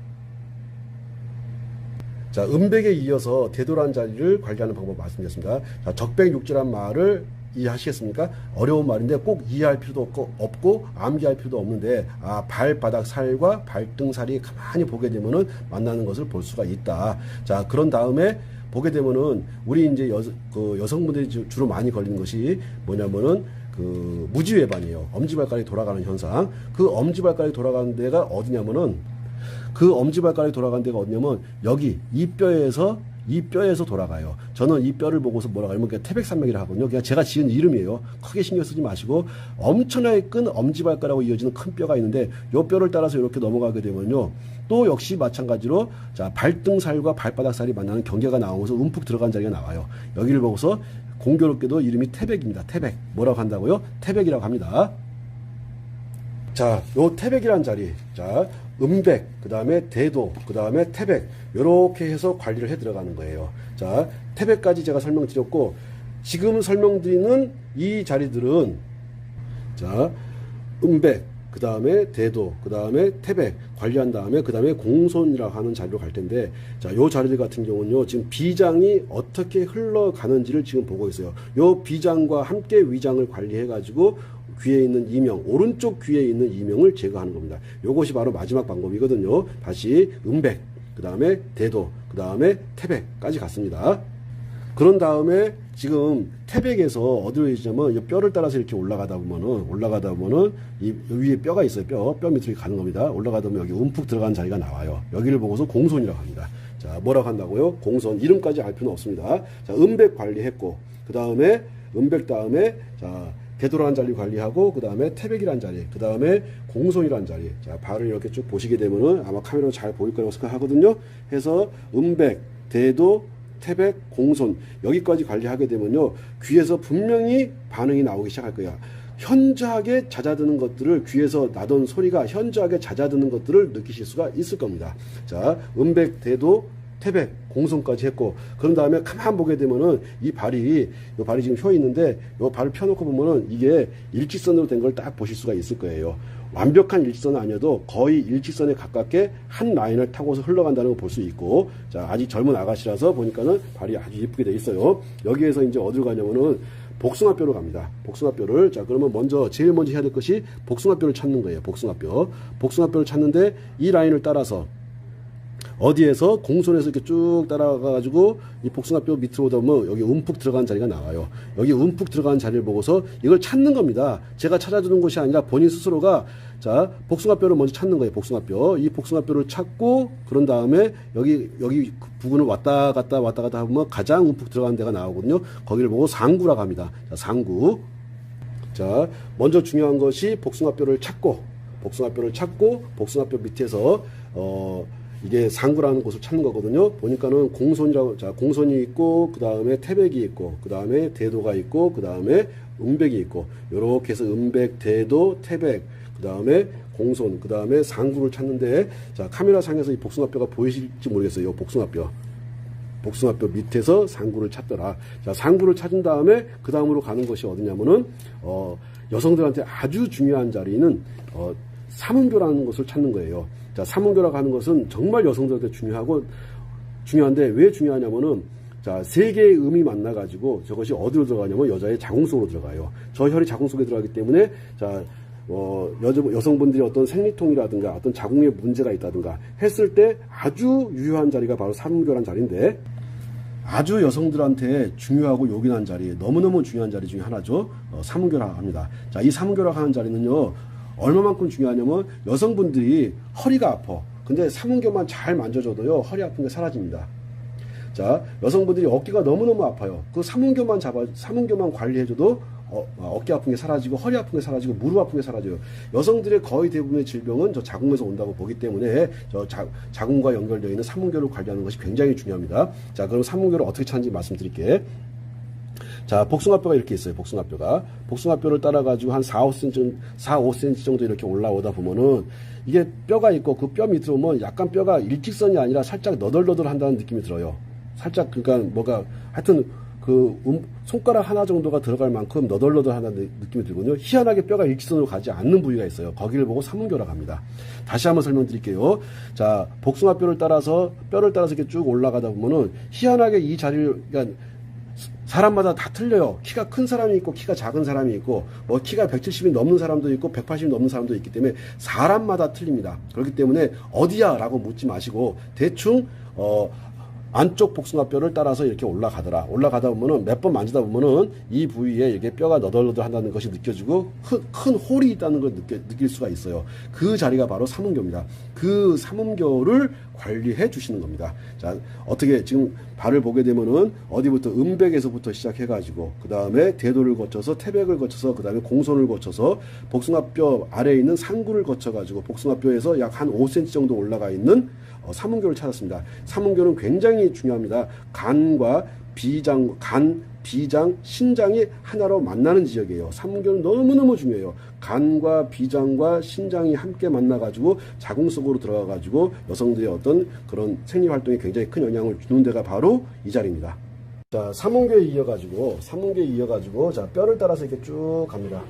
자, 음백에 이어서 대도라는 자리를 관리하는 방법 말씀드렸습니다. 자, 적백육지란 말을 이해하시겠습니까? 어려운 말인데 꼭 이해할 필요도 없고 암기할 필요도 없는데, 아, 발바닥 살과 발등 살이 가만히 보게 되면은 만나는 것을 볼 수가 있다. 자, 그런 다음에 보게 되면은 우리 이제 여성분들이 주로 많이 걸리는 것이 뭐냐면은 그 무지외반이에요. 엄지발가락이 돌아가는 현상. 그 엄지발가락이 돌아가는 데가 어디냐면은, 그 엄지발가락이 돌아가는 데가 어디냐면 여기 이 뼈에서 돌아가요. 저는 이 뼈를 보고서 뭐라고 하냐면 그냥 태백산맥이라고 하거든요. 그냥 제가 지은 이름이에요. 크게 신경 쓰지 마시고, 엄청나게 큰 엄지발가락으로 이어지는 큰 뼈가 있는데 이 뼈를 따라서 이렇게 넘어가게 되면요, 또 역시 마찬가지로, 자, 발등살과 발바닥살이 만나는 경계가 나오면서 움푹 들어간 자리가 나와요. 여기를 보고서 공교롭게도 이름이 태백입니다. 태백. 뭐라고 한다고요? 태백이라고 합니다. 자, 요 태백이라는 자리, 자, 음백, 그 다음에 대도, 그 다음에 태백, 요렇게 해서 관리를 해 들어가는 거예요. 자, 태백까지 제가 설명드렸고, 지금 설명드리는 이 자리들은, 자, 음백, 그 다음에 대도, 그 다음에 태백 관리한 다음에 그 다음에 공손이라고 하는 자리로 갈 텐데, 자, 요 자리들 같은 경우는요, 지금 비장이 어떻게 흘러가는지를 지금 보고 있어요. 요 비장과 함께 위장을 관리해 가지고 귀에 있는 이명, 오른쪽 귀에 있는 이명을 제거하는 겁니다. 요것이 바로 마지막 방법이거든요. 다시 음백, 그 다음에 대도, 그 다음에 태백까지 갔습니다. 그런 다음에 지금 태백에서 어디로 해지냐면 이 뼈를 따라서 이렇게 올라가다 보면은 이 위에 뼈가 있어요. 뼈 밑으로 가는 겁니다. 올라가다 보면 여기 움푹 들어간 자리가 나와요. 여기를 보고서 공손이라고 합니다. 자, 뭐라고 한다고요? 공손. 이름까지 알 필요는 없습니다. 자, 음백 관리했고, 그 다음에 음백 다음에, 자, 대도라는 자리 관리하고, 그 다음에 태백이라는 자리, 그 다음에 공손이라는 자리. 자, 발을 이렇게 쭉 보시게 되면은 아마 카메라로 잘 보일 거라고 생각하거든요. 해서 음백, 대도, 태백, 공손, 여기까지 관리하게 되면요, 귀에서 분명히 반응이 나오기 시작할 거야. 현저하게 잦아드는 것들을, 귀에서 나던 소리가 현저하게 zad아드는 것들을 느끼실 수가 있을 겁니다. 자, 음백, 대도, 태백, 공손까지 했고, 그런 다음에 가만 보게 되면은 이 발이 지금 혀 있는데, 이 발을 펴놓고 보면은 이게 일직선으로 된 걸 딱 보실 수가 있을 거예요. 완벽한 일직선은 아니어도 거의 일직선에 가깝게 한 라인을 타고서 흘러간다는 걸 볼 수 있고, 자, 아직 젊은 아가씨라서 보니까는 발이 아주 예쁘게 돼 있어요. 여기에서 이제 어디로 가냐면은 복숭아뼈로 갑니다. 복숭아뼈를, 자, 그러면 제일 먼저 해야 될 것이 복숭아뼈를 찾는 거예요. 복숭아뼈를 찾는데 이 라인을 따라서 어디에서 공손에서 이렇게 쭉 따라가가지고 이 복숭아뼈 밑으로 오다 보면 여기 움푹 들어간 자리가 나와요. 여기 움푹 들어간 자리를 보고서 이걸 찾는 겁니다. 제가 찾아주는 것이 아니라 본인 스스로가 자 복숭아뼈를 먼저 찾는 거예요. 복숭아뼈. 이 복숭아뼈를 찾고 그런 다음에 여기 부분을 왔다 갔다 하면 가장 움푹 들어간 데가 나오거든요. 거기를 보고 상구라고 합니다. 자, 상구. 자, 먼저 중요한 것이 복숭아뼈를 찾고 복숭아뼈 밑에서 이게 상구라는 곳을 찾는 거거든요. 보니까는 공손이라고, 자, 공손이 있고, 그 다음에 태백이 있고, 그 다음에 대도가 있고, 그 다음에 음백이 있고, 요렇게 해서 음백, 대도, 태백, 그 다음에 공손, 그 다음에 상구를 찾는데, 자, 카메라 상에서 이 복숭아뼈가 보이실지 모르겠어요. 요 복숭아뼈 밑에서 상구를 찾더라. 자, 상구를 찾은 다음에 그 다음으로 가는 것이 어디냐면은 여성들한테 아주 중요한 자리는 삼음교라는 것을 찾는 거예요. 자, 삼음교라고 하는 것은 정말 여성들한테 중요한데 왜 중요하냐면은 자, 세 개의 음이 만나가지고 저것이 어디로 들어가냐면 여자의 자궁 속으로 들어가요. 저 혈이 자궁 속에 들어가기 때문에 자, 여성분들이 어떤 생리통이라든가 어떤 자궁에 문제가 있다든가 했을 때 아주 유효한 자리가 바로 삼음교라는 자리인데 아주 여성들한테 중요하고 요긴한 자리, 너무너무 중요한 자리 중에 하나죠. 삼음교라고 합니다. 자, 이 삼음교라고 하는 자리는요, 얼마만큼 중요하냐면 여성분들이 허리가 아파. 근데 삼음교만 잘 만져줘도요, 허리 아픈 게 사라집니다. 자, 여성분들이 어깨가 너무너무 아파요. 그 삼음교만 관리해줘도 어깨 아픈 게 사라지고 허리 아픈 게 사라지고 무릎 아픈 게 사라져요. 여성들의 거의 대부분의 질병은 저 자궁에서 온다고 보기 때문에 저 자궁과 연결되어 있는 삼음교를 관리하는 것이 굉장히 중요합니다. 자, 그럼 삼음교를 어떻게 찾는지 말씀드릴게요. 자, 복숭아뼈가 이렇게 있어요. 복숭아뼈를 따라가지고 한 4-5cm 정도 이렇게 올라오다 보면은 이게 뼈가 있고 그 뼈 밑으로 오면 약간 뼈가 일직선이 아니라 살짝 너덜너덜 한다는 느낌이 들어요. 살짝, 그러니까 뭐가 하여튼 손가락 하나 정도가 들어갈 만큼 너덜너덜하다는 느낌이 들거든요. 희한하게 뼈가 일직선으로 가지 않는 부위가 있어요. 거기를 보고 삼음교라고 합니다. 다시 한번 설명드릴게요. 자, 복숭아뼈를 따라서 이렇게 쭉 올라가다 보면은 희한하게 이 자리를, 그러니까 사람마다 다 틀려요. 키가 큰 사람이 있고 키가 작은 사람이 있고 뭐 키가 170이 넘는 사람도 있고 180이 넘는 사람도 있기 때문에 사람마다 틀립니다. 그렇기 때문에 어디야? 라고 묻지 마시고 대충 안쪽 복숭아뼈를 따라서 이렇게 올라가다 보면은 몇 번 만지다 보면은 이 부위에 이렇게 뼈가 너덜너덜 한다는 것이 느껴지고 큰 홀이 있다는 걸 느낄 수가 있어요. 그 자리가 바로 삼음교입니다. 그 삼음교를 관리해 주시는 겁니다. 자, 어떻게 지금 발을 보게 되면은 어디부터 음백에서부터 시작해가지고 그 다음에 대도를 거쳐서 태백을 거쳐서 그 다음에 공손을 거쳐서 복숭아뼈 아래에 있는 상구를 거쳐가지고 복숭아뼈에서 약 한 5cm 정도 올라가 있는 삼음교를 찾았습니다. 삼음교는 굉장히 중요합니다. 간, 비장, 신장이 하나로 만나는 지역이에요. 삼음교는 너무너무 중요해요. 간과 비장과 신장이 함께 만나가지고 자궁 속으로 들어가가지고 여성들의 어떤 그런 생리활동에 굉장히 큰 영향을 주는 데가 바로 이 자리입니다. 자, 삼음교에 이어가지고 자, 뼈를 따라서 이렇게 쭉 갑니다.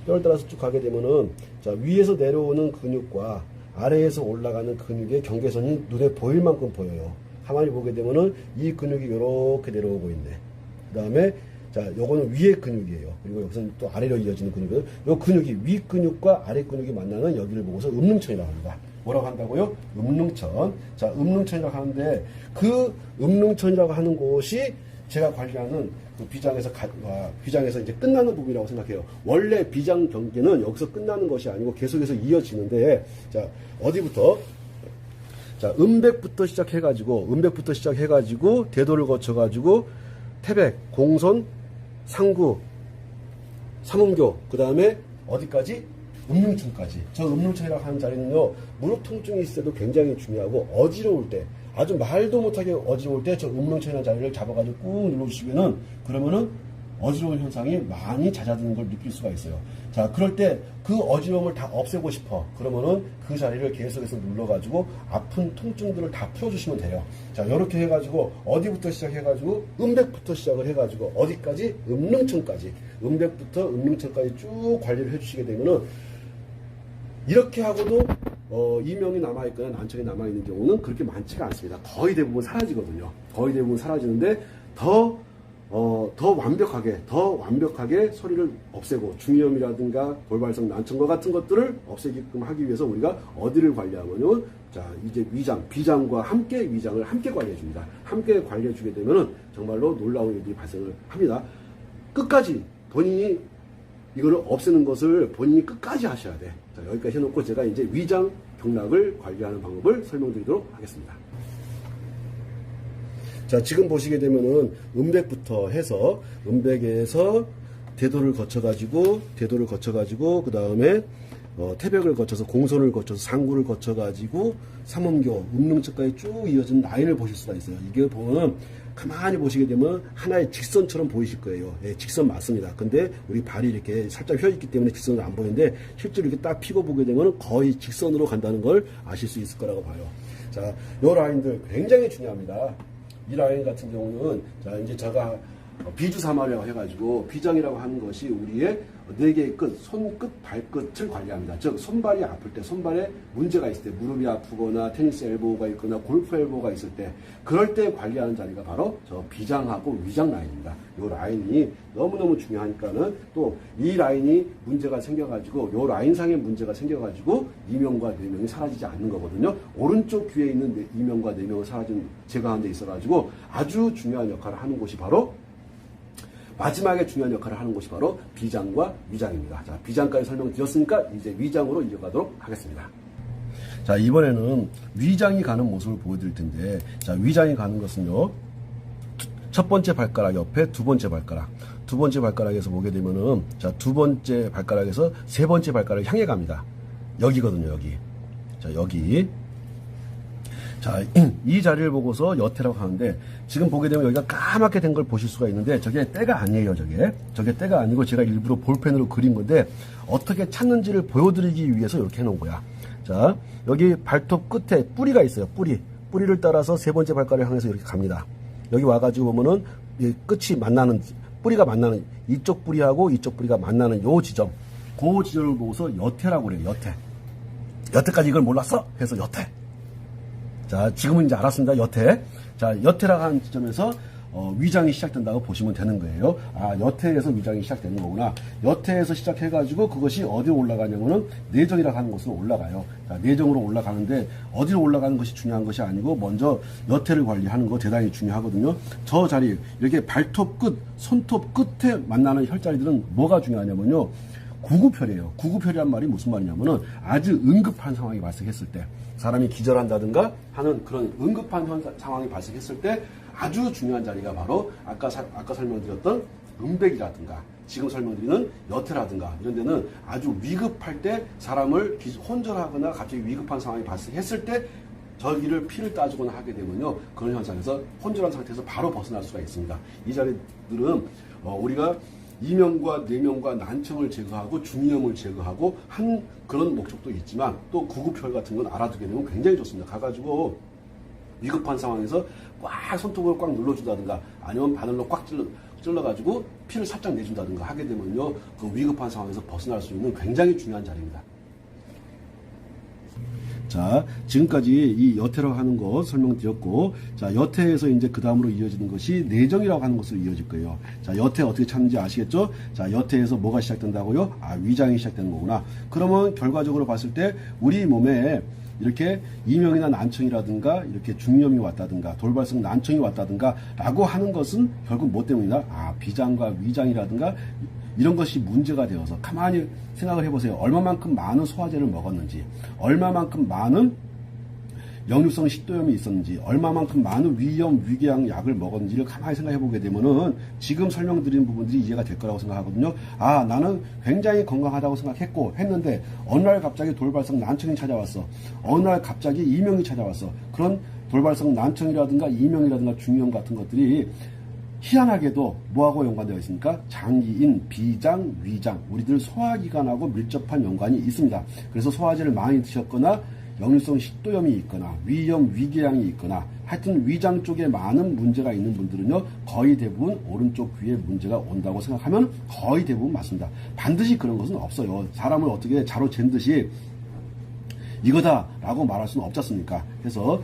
뼈를 따라서 쭉 가게 되면은 자, 위에서 내려오는 근육과 아래에서 올라가는 근육의 경계선이 눈에 보일 만큼 보여요. 가만히 보게 되면은 이 근육이 이렇게 내려오고 있네. 그 다음에 자, 요거는 위의 근육이에요. 그리고 여기서는 또 아래로 이어지는 근육이에요. 요 근육이 위 근육과 아래 근육이 만나는 여기를 보고서 음릉천이라고 합니다. 뭐라고 한다고요? 음릉천. 자, 음릉천이라고 하는데 그 음릉천이라고 하는 곳이 제가 관리하는 그 비장에서 이제 끝나는 부분이라고 생각해요. 원래 비장 경계는 여기서 끝나는 것이 아니고 계속해서 이어지는데, 자, 어디부터? 자, 음백부터 시작해가지고, 대도를 거쳐가지고, 태백, 공손, 상구, 삼음교, 그 다음에 어디까지? 음릉천까지. 저 음릉천이라고 하는 자리는요, 무릎 통증이 있을 때도 굉장히 중요하고, 어지러울 때, 아주 말도 못하게 어지러울 때 저 음릉천이라는 자리를 잡아가지고 꾹 눌러주시면은 그러면은 어지러운 현상이 많이 잦아드는 걸 느낄 수가 있어요. 자, 그럴 때 그 어지러움을 다 없애고 싶어. 그러면은 그 자리를 계속해서 눌러가지고 아픈 통증들을 다 풀어주시면 돼요. 자, 이렇게 해가지고 어디부터 시작해가지고 음백부터 시작을 해가지고 어디까지? 음릉천까지. 음백부터 음릉천까지 쭉 관리를 해주시게 되면은 이렇게 하고도 이명이 남아있거나 난청이 남아있는 경우는 그렇게 많지가 않습니다. 거의 대부분 사라지거든요. 거의 대부분 사라지는데 더 더 완벽하게 소리를 없애고 중이염이라든가 돌발성 난청과 같은 것들을 없애게끔 하기 위해서 우리가 어디를 관리하면요. 자, 이제 위장, 비장과 함께 위장을 함께 관리해 줍니다. 함께 관리해 주게 되면은 정말로 놀라운 일이 발생을 합니다. 끝까지 본인이 이거를 없애는 것을 본인이 끝까지 하셔야 돼. 자, 여기까지 해놓고 제가 이제 위장 경락을 관리하는 방법을 설명드리도록 하겠습니다. 자, 지금 보시게 되면은 음백부터 해서 음백에서 대도를 거쳐가지고 그 다음에 태백을 거쳐서 공손을 거쳐서 상구를 거쳐가지고 삼음교 음릉측까지 쭉 이어진 라인을 보실 수가 있어요. 이게 보면은 가만히 보시게 되면 하나의 직선처럼 보이실 거예요. 예, 직선 맞습니다. 근데 우리 발이 이렇게 살짝 휘어있기 때문에 직선으로 안 보이는데 실제로 이렇게 딱 피고 보게 되면 거의 직선으로 간다는 걸 아실 수 있을 거라고 봐요. 자, 요 라인들 굉장히 중요합니다. 이 라인 같은 경우는 자, 이제 제가 비주사마라고 해가지고 비장이라고 하는 것이 우리의 4개의 끝, 손끝, 발끝을 관리합니다. 즉 손발이 아플 때, 손발에 문제가 있을 때, 무릎이 아프거나 테니스 엘보가 있거나 골프 엘보가 있을 때, 그럴 때 관리하는 자리가 바로 저 비장하고 위장 라인입니다. 이 라인이 너무너무 중요하니까는 또 이 라인이 문제가 생겨가지고 이 라인상에 문제가 생겨가지고 이명과 뇌명이 사라지지 않는 거거든요. 오른쪽 귀에 있는 이명과 뇌명을 제거하는 데 있어가지고 아주 중요한 역할을 하는 곳이 바로 마지막에 중요한 역할을 하는 곳이 바로 비장과 위장입니다. 자, 비장까지 설명드렸으니까 이제 위장으로 이어가도록 하겠습니다. 자, 이번에는 위장이 가는 모습을 보여드릴 텐데, 자, 위장이 가는 것은요, 첫 번째 발가락 옆에 두 번째 발가락에서 보게 되면은, 자, 두 번째 발가락에서 세 번째 발가락을 향해 갑니다. 여기거든요, 여기. 자, 여기. 자, 이 자리를 보고서 여태라고 하는데, 지금 보게 되면 여기가 까맣게 된 걸 보실 수가 있는데, 저게 때가 아니에요, 저게 때가 아니고 제가 일부러 볼펜으로 그린 건데, 어떻게 찾는지를 보여드리기 위해서 이렇게 해놓은 거야. 자, 여기 발톱 끝에 뿌리가 있어요, 뿌리를 따라서 세 번째 발가락을 향해서 이렇게 갑니다. 여기 와가지고 보면은, 이 끝이 만나는, 뿌리가 만나는, 이쪽 뿌리하고 이쪽 뿌리가 만나는 요 지점, 그 지점을 보고서 여태라고 그래요, 여태까지 이걸 몰랐어? 해서 여태. 자, 지금은 이제 알았습니다. 여태. 자, 여태라고 하는 지점에서 위장이 시작된다고 보시면 되는 거예요. 아, 여태에서 위장이 시작되는 거구나. 여태에서 시작해가지고 그것이 어디로 올라가냐면은 내정이라고 하는 곳으로 올라가요. 자, 내정으로 올라가는데 어디로 올라가는 것이 중요한 것이 아니고 먼저 여태를 관리하는 거 대단히 중요하거든요. 저 자리, 이렇게 발톱 끝, 손톱 끝에 만나는 혈자리들은 뭐가 중요하냐면요. 구구혈이에요. 구구혈이란 말이 무슨 말이냐면은 아주 응급한 상황이 발생했을 때, 사람이 기절한다든가 하는 그런 응급한 상황이 발생했을 때 아주 중요한 자리가 바로 아까 설명드렸던 음백이라든가 지금 설명드리는 여태라든가 이런 데는 아주 위급할 때 사람을 혼절하거나 갑자기 위급한 상황이 발생했을 때 저기를 피를 따주거나 하게 되면요, 그런 현상에서 혼절한 상태에서 바로 벗어날 수가 있습니다. 이 자리들은 우리가 이명과 뇌명과 난청을 제거하고 중이염을 제거하고 한 그런 목적도 있지만 또 구구혈 같은 건 알아두게 되면 굉장히 좋습니다. 가가지고 위급한 상황에서 꽉 손톱으로 꽉 눌러준다든가 아니면 바늘로 꽉 찔러가지고 피를 살짝 내준다든가 하게 되면요, 그 위급한 상황에서 벗어날 수 있는 굉장히 중요한 자리입니다. 자, 지금까지 이 여태라고 하는 것 설명드렸고, 자, 여태에서 이제 그 다음으로 이어지는 것이 내정이라고 하는 것으로 이어질 거예요. 자, 여태 어떻게 찾는지 아시겠죠? 자, 여태에서 뭐가 시작된다고요? 아, 위장이 시작되는 거구나. 그러면 결과적으로 봤을 때 우리 몸에 이렇게 이명이나 난청이라든가 이렇게 중이염이 왔다든가 돌발성 난청이 왔다든가 라고 하는 것은 결국 뭐 때문이냐? 아, 비장과 위장이라든가 이런 것이 문제가 되어서 가만히 생각을 해보세요. 얼마만큼 많은 소화제를 먹었는지, 얼마만큼 많은 역류성 식도염이 있었는지, 얼마만큼 많은 위염, 위궤양 약을 먹었는지를 가만히 생각해 보게 되면은 지금 설명드린 부분들이 이해가 될 거라고 생각하거든요. 아, 나는 굉장히 건강하다고 했는데 어느 날 갑자기 돌발성 난청이 찾아왔어. 어느 날 갑자기 이명이 찾아왔어. 그런 돌발성 난청이라든가 이명이라든가 중이염 같은 것들이 희한하게도 뭐하고 연관되어 있습니까? 장기인, 비장, 위장, 우리들 소화기관하고 밀접한 연관이 있습니다. 그래서 소화제를 많이 드셨거나 역류성 식도염이 있거나 위염, 위궤양이 있거나 하여튼 위장 쪽에 많은 문제가 있는 분들은요, 거의 대부분 오른쪽 귀에 문제가 온다고 생각하면 거의 대부분 맞습니다. 반드시 그런 것은 없어요. 사람을 어떻게 자로 잰 듯이 이거다라고 말할 수는 없지 않습니까? 그래서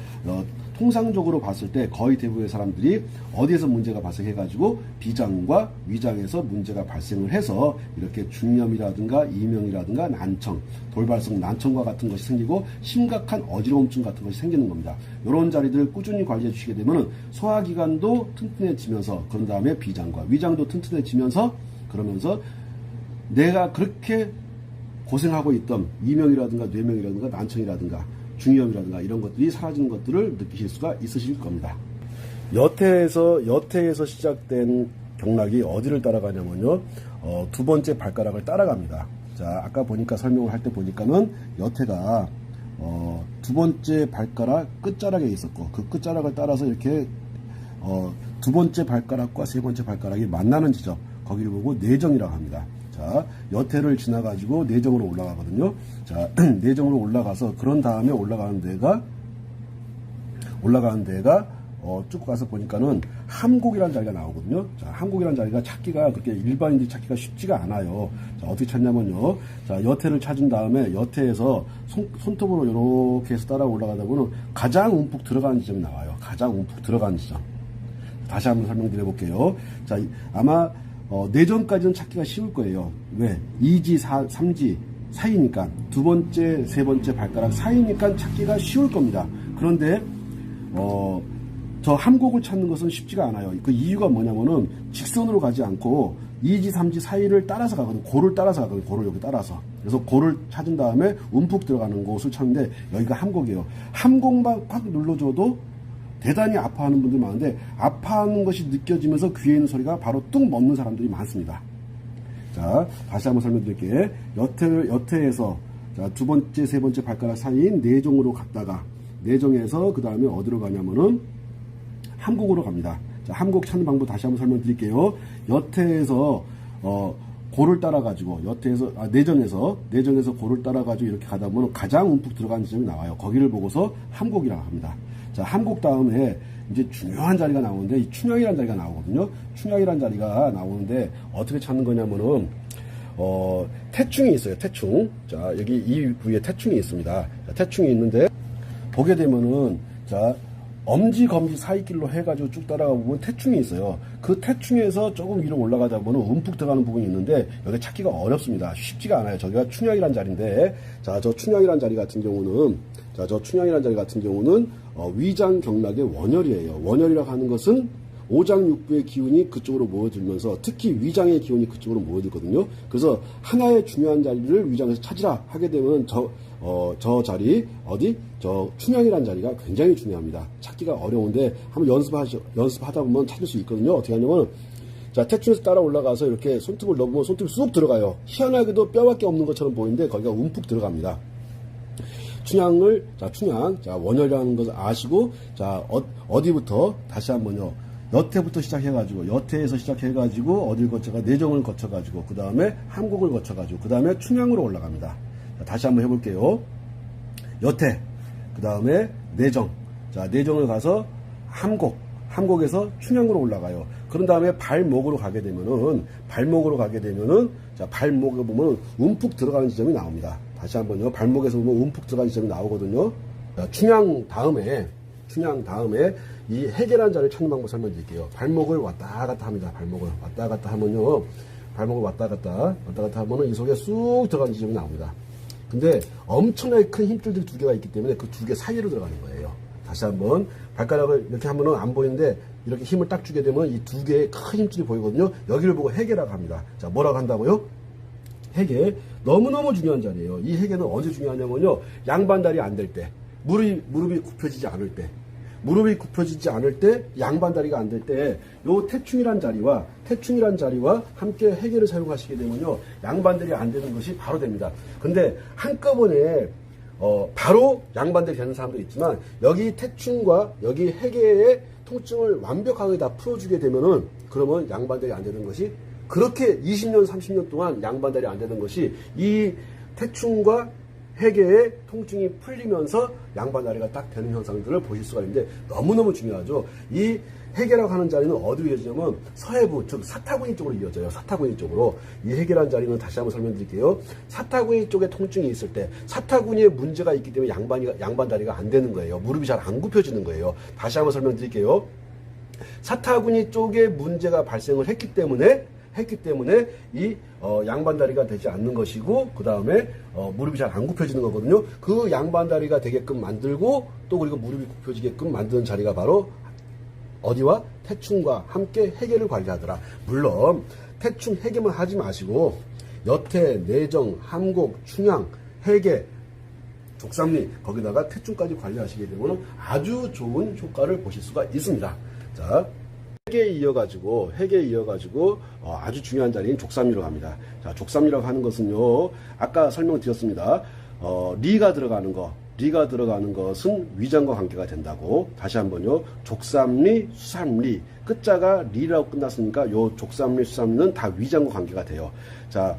통상적으로 봤을 때 거의 대부분의 사람들이 어디에서 문제가 발생해가지고 비장과 위장에서 문제가 발생을 해서 이렇게 중염이라든가 이명이라든가 난청, 돌발성 난청과 같은 것이 생기고 심각한 어지러움증 같은 것이 생기는 겁니다. 이런 자리들을 꾸준히 관리해 주시게 되면 소화기관도 튼튼해지면서 그런 다음에 비장과 위장도 튼튼해지면서 그러면서 내가 그렇게 고생하고 있던 이명이라든가 뇌명이라든가 난청이라든가 중이염이라든가 이런 것들이 사라지는 것들을 느끼실 수가 있으실 겁니다. 여태에서 시작된 경락이 어디를 따라가냐면요. 두 번째 발가락을 따라갑니다. 자, 아까 보니까 설명을 할 때 보니까는 여태가 두 번째 발가락 끝자락에 있었고 그 끝자락을 따라서 이렇게 두 번째 발가락과 세 번째 발가락이 만나는 지점 거기를 보고 내정이라고 합니다. 자, 여태를 지나가지고 내정으로 올라가거든요. 자, 내정으로 올라가서 그런 다음에 올라가는 데가 쭉 가서 보니까는 함곡이라는 자리가 나오거든요. 자, 함곡이라는 자리가 찾기가 그렇게 일반인들이 찾기가 쉽지가 않아요. 자, 어떻게 찾냐면요. 자, 여태를 찾은 다음에 여태에서 손톱으로 이렇게 해서 따라 올라가다 보면 가장 움푹 들어가는 지점이 나와요. 가장 움푹 들어가는 지점. 다시 한번 설명드려 볼게요. 자, 아마 내전까지는 찾기가 쉬울 거예요. 왜? 2지, 3지 사이니까 두 번째, 세 번째 발가락 사이니까 찾기가 쉬울 겁니다. 그런데 저 함곡을 찾는 것은 쉽지가 않아요. 그 이유가 뭐냐면은 직선으로 가지 않고 2지, 3지 사이를 따라서 가거든요. 고를 따라서 가거든요. 고를 여기 따라서. 그래서 고를 찾은 다음에 움푹 들어가는 곳을 찾는데 여기가 함곡이에요. 함곡만 꽉 눌러줘도 대단히 아파하는 분들이 많은데 아파하는 것이 느껴지면서 귀에 있는 소리가 바로 뚝 멎는 사람들이 많습니다. 자, 다시 한번 설명드릴게요. 여태에서 자, 두 번째, 세 번째 발가락 사이인 내정으로 갔다가 내정에서 그 다음에 어디로 가냐면은 함곡으로 갑니다. 자, 함곡 찾는 방법 다시 한번 설명드릴게요. 여태에서 고를 따라가지고 내정에서 고를 따라가지고 이렇게 가다 보면 가장 움푹 들어가는 지점이 나와요. 거기를 보고서 함곡이라고 합니다. 자, 함곡 다음에 이제 중요한 자리가 나오는데 이 충향이라는 자리가 나오거든요. 충향이라는 자리가 나오는데 어떻게 찾는 거냐면은 태충이 있어요. 태충. 자, 여기 이 부위에 태충이 있습니다. 자, 태충이 있는데 보게 되면은 자, 엄지 검지 사이길로 해가지고 쭉 따라가 보면 태충이 있어요. 그 태충에서 조금 위로 올라가다 보면 움푹 들어가는 부분이 있는데 여기 찾기가 어렵습니다. 쉽지가 않아요. 저기가 충향이라는 자리인데 자, 저 충향이라는 자리 같은 경우는 위장 경락의 원혈이에요. 원혈이라고 하는 것은 오장육부의 기운이 그쪽으로 모여들면서 특히 위장의 기운이 그쪽으로 모여들거든요. 그래서 하나의 중요한 자리를 위장에서 찾으라 하게 되면 저 자리 저 충향이라는 자리가 굉장히 중요합니다. 찾기가 어려운데 한번 연습하다 보면 찾을 수 있거든요. 어떻게 하냐면 자, 태충에서 따라 올라가서 이렇게 손톱을 넣으면 손톱이 쑥 들어가요. 희한하게도 뼈밖에 없는 것처럼 보이는데 거기가 움푹 들어갑니다. 충향, 원혈이라는 것을 아시고, 자, 어디부터, 다시 한번요. 여태부터 여태에서 시작해가지고, 어딜 내정을 거쳐가지고, 그 다음에 함곡을 거쳐가지고, 그 다음에 충향으로 올라갑니다. 자, 다시 한번 해볼게요. 여태, 그 다음에 내정. 자, 내정을 가서 함곡에서 충향으로 올라가요. 그런 다음에 발목으로 가게 되면은, 자, 발목에 보면 움푹 들어가는 지점이 나옵니다. 다시 한번요. 발목에서 보면 움푹 들어가는 지점이 나오거든요. 자, 충향 다음에 이 해계라는 자리를 찾는 방법 설명드릴게요. 발목을 왔다 갔다 합니다. 발목을 왔다 갔다 하면요. 발목을 왔다 갔다 하면은 이 속에 쑥 들어가는 지점이 나옵니다. 근데 엄청나게 큰 힘줄들이 두 개가 있기 때문에 그 두 개 사이로 들어가는 거예요. 다시 한번 발가락을 이렇게 하면은 안 보이는데 이렇게 힘을 딱 주게 되면 이 두 개의 큰 힘줄이 보이거든요. 여기를 보고 해계라고 합니다. 자, 뭐라고 한다고요? 해계. 너무너무 중요한 자리예요. 이 해계는 언제 중요하냐면요. 양반다리 안 될 때, 무릎이 굽혀지지 않을 때, 양반다리가 안 될 때, 요 태충이란 자리와 함께 해계를 사용하시게 되면요. 양반다리 안 되는 것이 바로 됩니다. 근데 한꺼번에 바로 양반다리 되는 사람도 있지만 여기 태충과 여기 해계의 통증을 완벽하게 다 풀어주게 되면은 그러면 양반다리 안 되는 것이 그렇게 20년, 30년 동안 양반다리 안 되는 것이 이 태충과 해계의 통증이 풀리면서 양반다리가 딱 되는 현상들을 보실 수가 있는데 너무너무 중요하죠. 이 해계라고 하는 자리는 어디로 이어지냐면 서해부, 즉 사타구니 쪽으로 이어져요. 사타구니 쪽으로. 이 해계라는 자리는 다시 한번 설명드릴게요. 사타구니 쪽에 통증이 있을 때 사타구니에 문제가 있기 때문에 양반 다리가 안 되는 거예요. 무릎이 잘 안 굽혀지는 거예요. 다시 한번 설명드릴게요. 사타구니 쪽에 문제가 발생을 했기 때문에 이 양반다리가 되지 않는 것이고, 그 다음에 무릎이 잘 안 굽혀지는 거거든요. 그 양반다리가 되게끔 만들고 또 그리고 무릎이 굽혀지게끔 만드는 자리가 바로 어디와 태충과 함께 해계를 관리하더라. 물론 태충 해계만 하지 마시고 여태, 내정, 함곡, 충양, 해계, 족삼리 거기다가 태충까지 관리하시게 되면 아주 좋은 효과를 보실 수가 있습니다. 자, 해계에 이어가지고 아주 중요한 자리인 족삼리로 갑니다. 자, 족삼리라고 하는 것은요, 아까 설명드렸습니다. 리가 들어가는 것은 위장과 관계가 된다고. 다시 한번요. 족삼리, 수삼리 끝자가 리라고 끝났으니까 요 족삼리, 수삼리는 다 위장과 관계가 돼요. 자,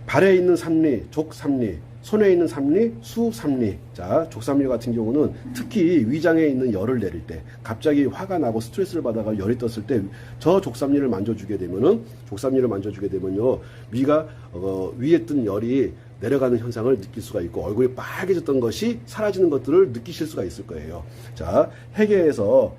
발에 있는 삼리, 족삼리, 손에 있는 삼리, 수삼리. 자, 족삼리 같은 경우는 특히 위장에 있는 열을 내릴 때, 갑자기 화가 나고 스트레스를 받아가 열이 떴을 때, 저 족삼리를 만져주게 되면요, 위가, 위에 뜬 열이 내려가는 현상을 느낄 수가 있고, 얼굴이 빨개졌던 것이 사라지는 것들을 느끼실 수가 있을 거예요. 자, 해계에서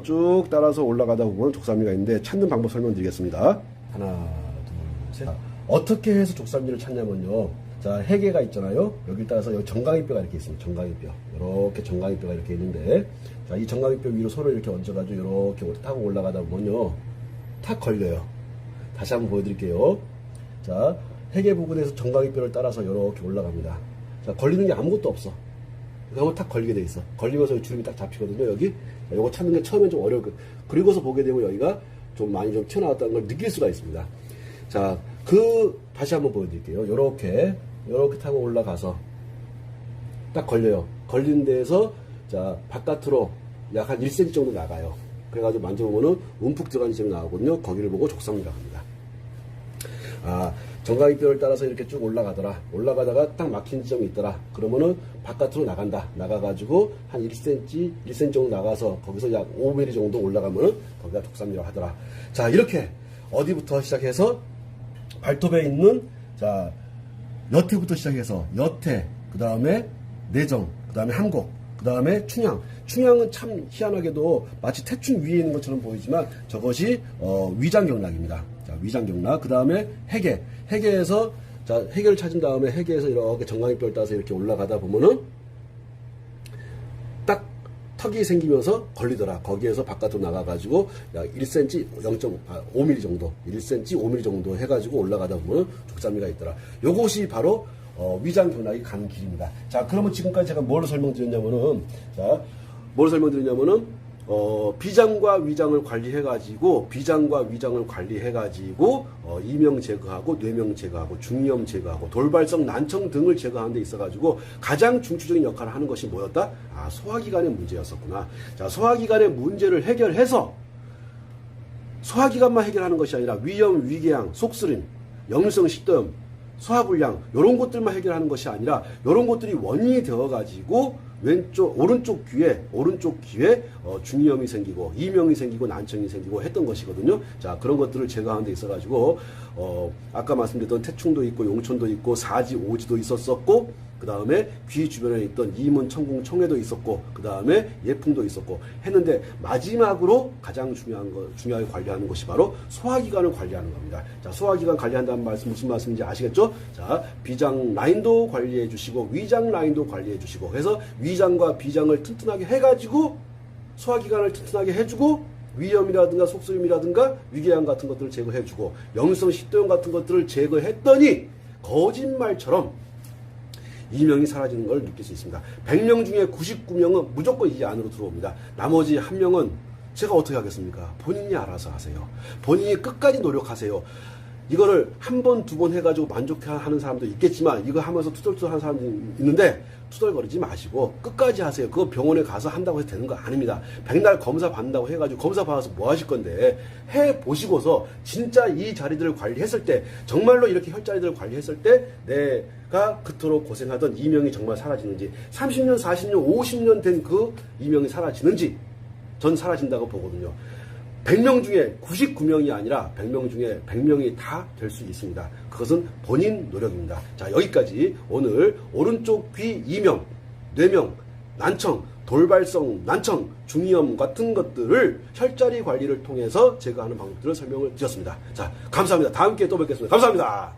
쭉 따라서 올라가다 보면 족삼리가 있는데, 찾는 방법 설명드리겠습니다. 하나, 둘, 셋. 어떻게 해서 족삼리를 찾냐면요. 자, 해계가 있잖아요. 여기 따라서 여기 정강이뼈가 이렇게 있습니다. 정강이뼈. 이렇게 정강이뼈가 이렇게 있는데, 자, 이 정강이뼈 위로 손을 이렇게 얹어가지고 이렇게 타고 올라가다 보면요, 탁 걸려요. 다시 한번 보여드릴게요. 자, 해계 부근에서 정강이뼈를 따라서 이렇게 올라갑니다. 자, 걸리는 게 아무것도 없어. 그러면 탁 걸리게 돼 있어. 걸리면서 주름이 딱 잡히거든요. 여기. 이거 찾는 게 처음엔 좀 어려울 거예요. 그리고서 보게 되면 여기가 좀 많이 좀 튀어나왔다는 걸 느낄 수가 있습니다. 자, 다시 한번 보여드릴게요. 요렇게 타고 올라가서 딱 걸려요. 걸리는 데에서, 자, 바깥으로 약 한 1cm 정도 나가요. 그래가지고 만져보면은 움푹 들어간 지점이 나오거든요. 거기를 보고 족삼리라고 합니다. 아, 정강이뼈를 따라서 이렇게 쭉 올라가다가 딱 막힌 지점이 있더라. 그러면은 바깥으로 나가가지고 한 1cm 정도 나가서 거기서 약 5mm 정도 올라가면은 거기가 족삼리라고 하더라. 자, 이렇게 어디부터 시작해서 발톱에 있는, 자, 여태부터 시작해서 여태, 그 다음에 내정, 그 다음에 함곡, 그 다음에 충양. 충양은 참 희한하게도 마치 태충 위에 있는 것처럼 보이지만 저것이 위장경락입니다. 자, 위장경락. 그 다음에 해계에서, 자, 해계를 찾은 다음에 해계에서 이렇게 정강이뼈를 따서 이렇게 올라가다 보면은 딱 턱이 생기면서 걸리더라. 거기에서 바깥으로 나가가지고 약 1cm, 0.5mm 정도, 1cm, 5mm 정도 해가지고 올라가다 보면 족삼리가 있더라. 요것이 바로 위장경락이 가는 길입니다. 자, 그러면 지금까지 제가 뭘 설명드렸냐면은, 비장과 위장을 관리해가지고, 이명 제거하고, 뇌명 제거하고, 중이염 제거하고, 돌발성 난청 등을 제거하는 데 있어가지고, 가장 중추적인 역할을 하는 것이 뭐였다? 아, 소화기관의 문제였었구나. 자, 소화기관의 문제를 해결해서, 소화기관만 해결하는 것이 아니라, 위염, 위궤양, 속쓰림, 역류성 식도염, 소화불량, 요런 것들만 해결하는 것이 아니라, 요런 것들이 원인이 되어가지고, 오른쪽 귀에 중이염이 생기고 이명이 생기고 난청이 생기고 했던 것이거든요. 자, 그런 것들을 제거하는 데 있어가지고 아까 말씀드렸던 태충도 있고 용촌도 있고 사지, 오지도 있었었고, 그 다음에 귀 주변에 있던 이문, 청궁, 청해도 있었고, 그 다음에 예풍도 있었고 했는데, 마지막으로 가장 중요하게 관리하는 것이 바로 소화기관을 관리하는 겁니다. 자, 소화기관 관리한다는 말씀 무슨 말씀인지 아시겠죠? 자, 비장 라인도 관리해 주시고 위장 라인도 관리해 주시고 해서 위장과 비장을 튼튼하게 해가지고 소화기관을 튼튼하게 해주고, 위염이라든가 속쓰림이라든가 위궤양 같은 것들을 제거해주고, 역류성 식도염 같은 것들을 제거했더니 거짓말처럼 이명이 사라지는 걸 느낄 수 있습니다. 100명 중에 99명은 무조건 이 안으로 들어옵니다. 나머지 한 명은 제가 어떻게 하겠습니까? 본인이 알아서 하세요. 본인이 끝까지 노력하세요. 이거를 한 번, 두 번 해가지고 만족하는 사람도 있겠지만 이거 하면서 투덜투덜하는 사람도 있는데 투덜거리지 마시고 끝까지 하세요. 그거 병원에 가서 한다고 해서 되는 거 아닙니다. 백날 검사 받는다고 해가지고 검사 받아서 뭐 하실 건데 해보시고서 진짜 이 자리들을 관리했을 때 정말로 이렇게 혈자리들을 관리했을 때 내가 그토록 고생하던 이명이 정말 사라지는지 30년, 40년, 50년 된 그 이명이 사라지는지 전 사라진다고 보거든요. 100명 중에 99명이 아니라 100명 중에 100명이 다 될 수 있습니다. 그것은 본인 노력입니다. 자, 여기까지 오늘 오른쪽 귀 이명, 뇌명, 난청, 돌발성 난청, 중이염 같은 것들을 혈자리 관리를 통해서 제가 하는 방법들을 설명을 드렸습니다. 자, 감사합니다. 다음 기회에 또 뵙겠습니다. 감사합니다.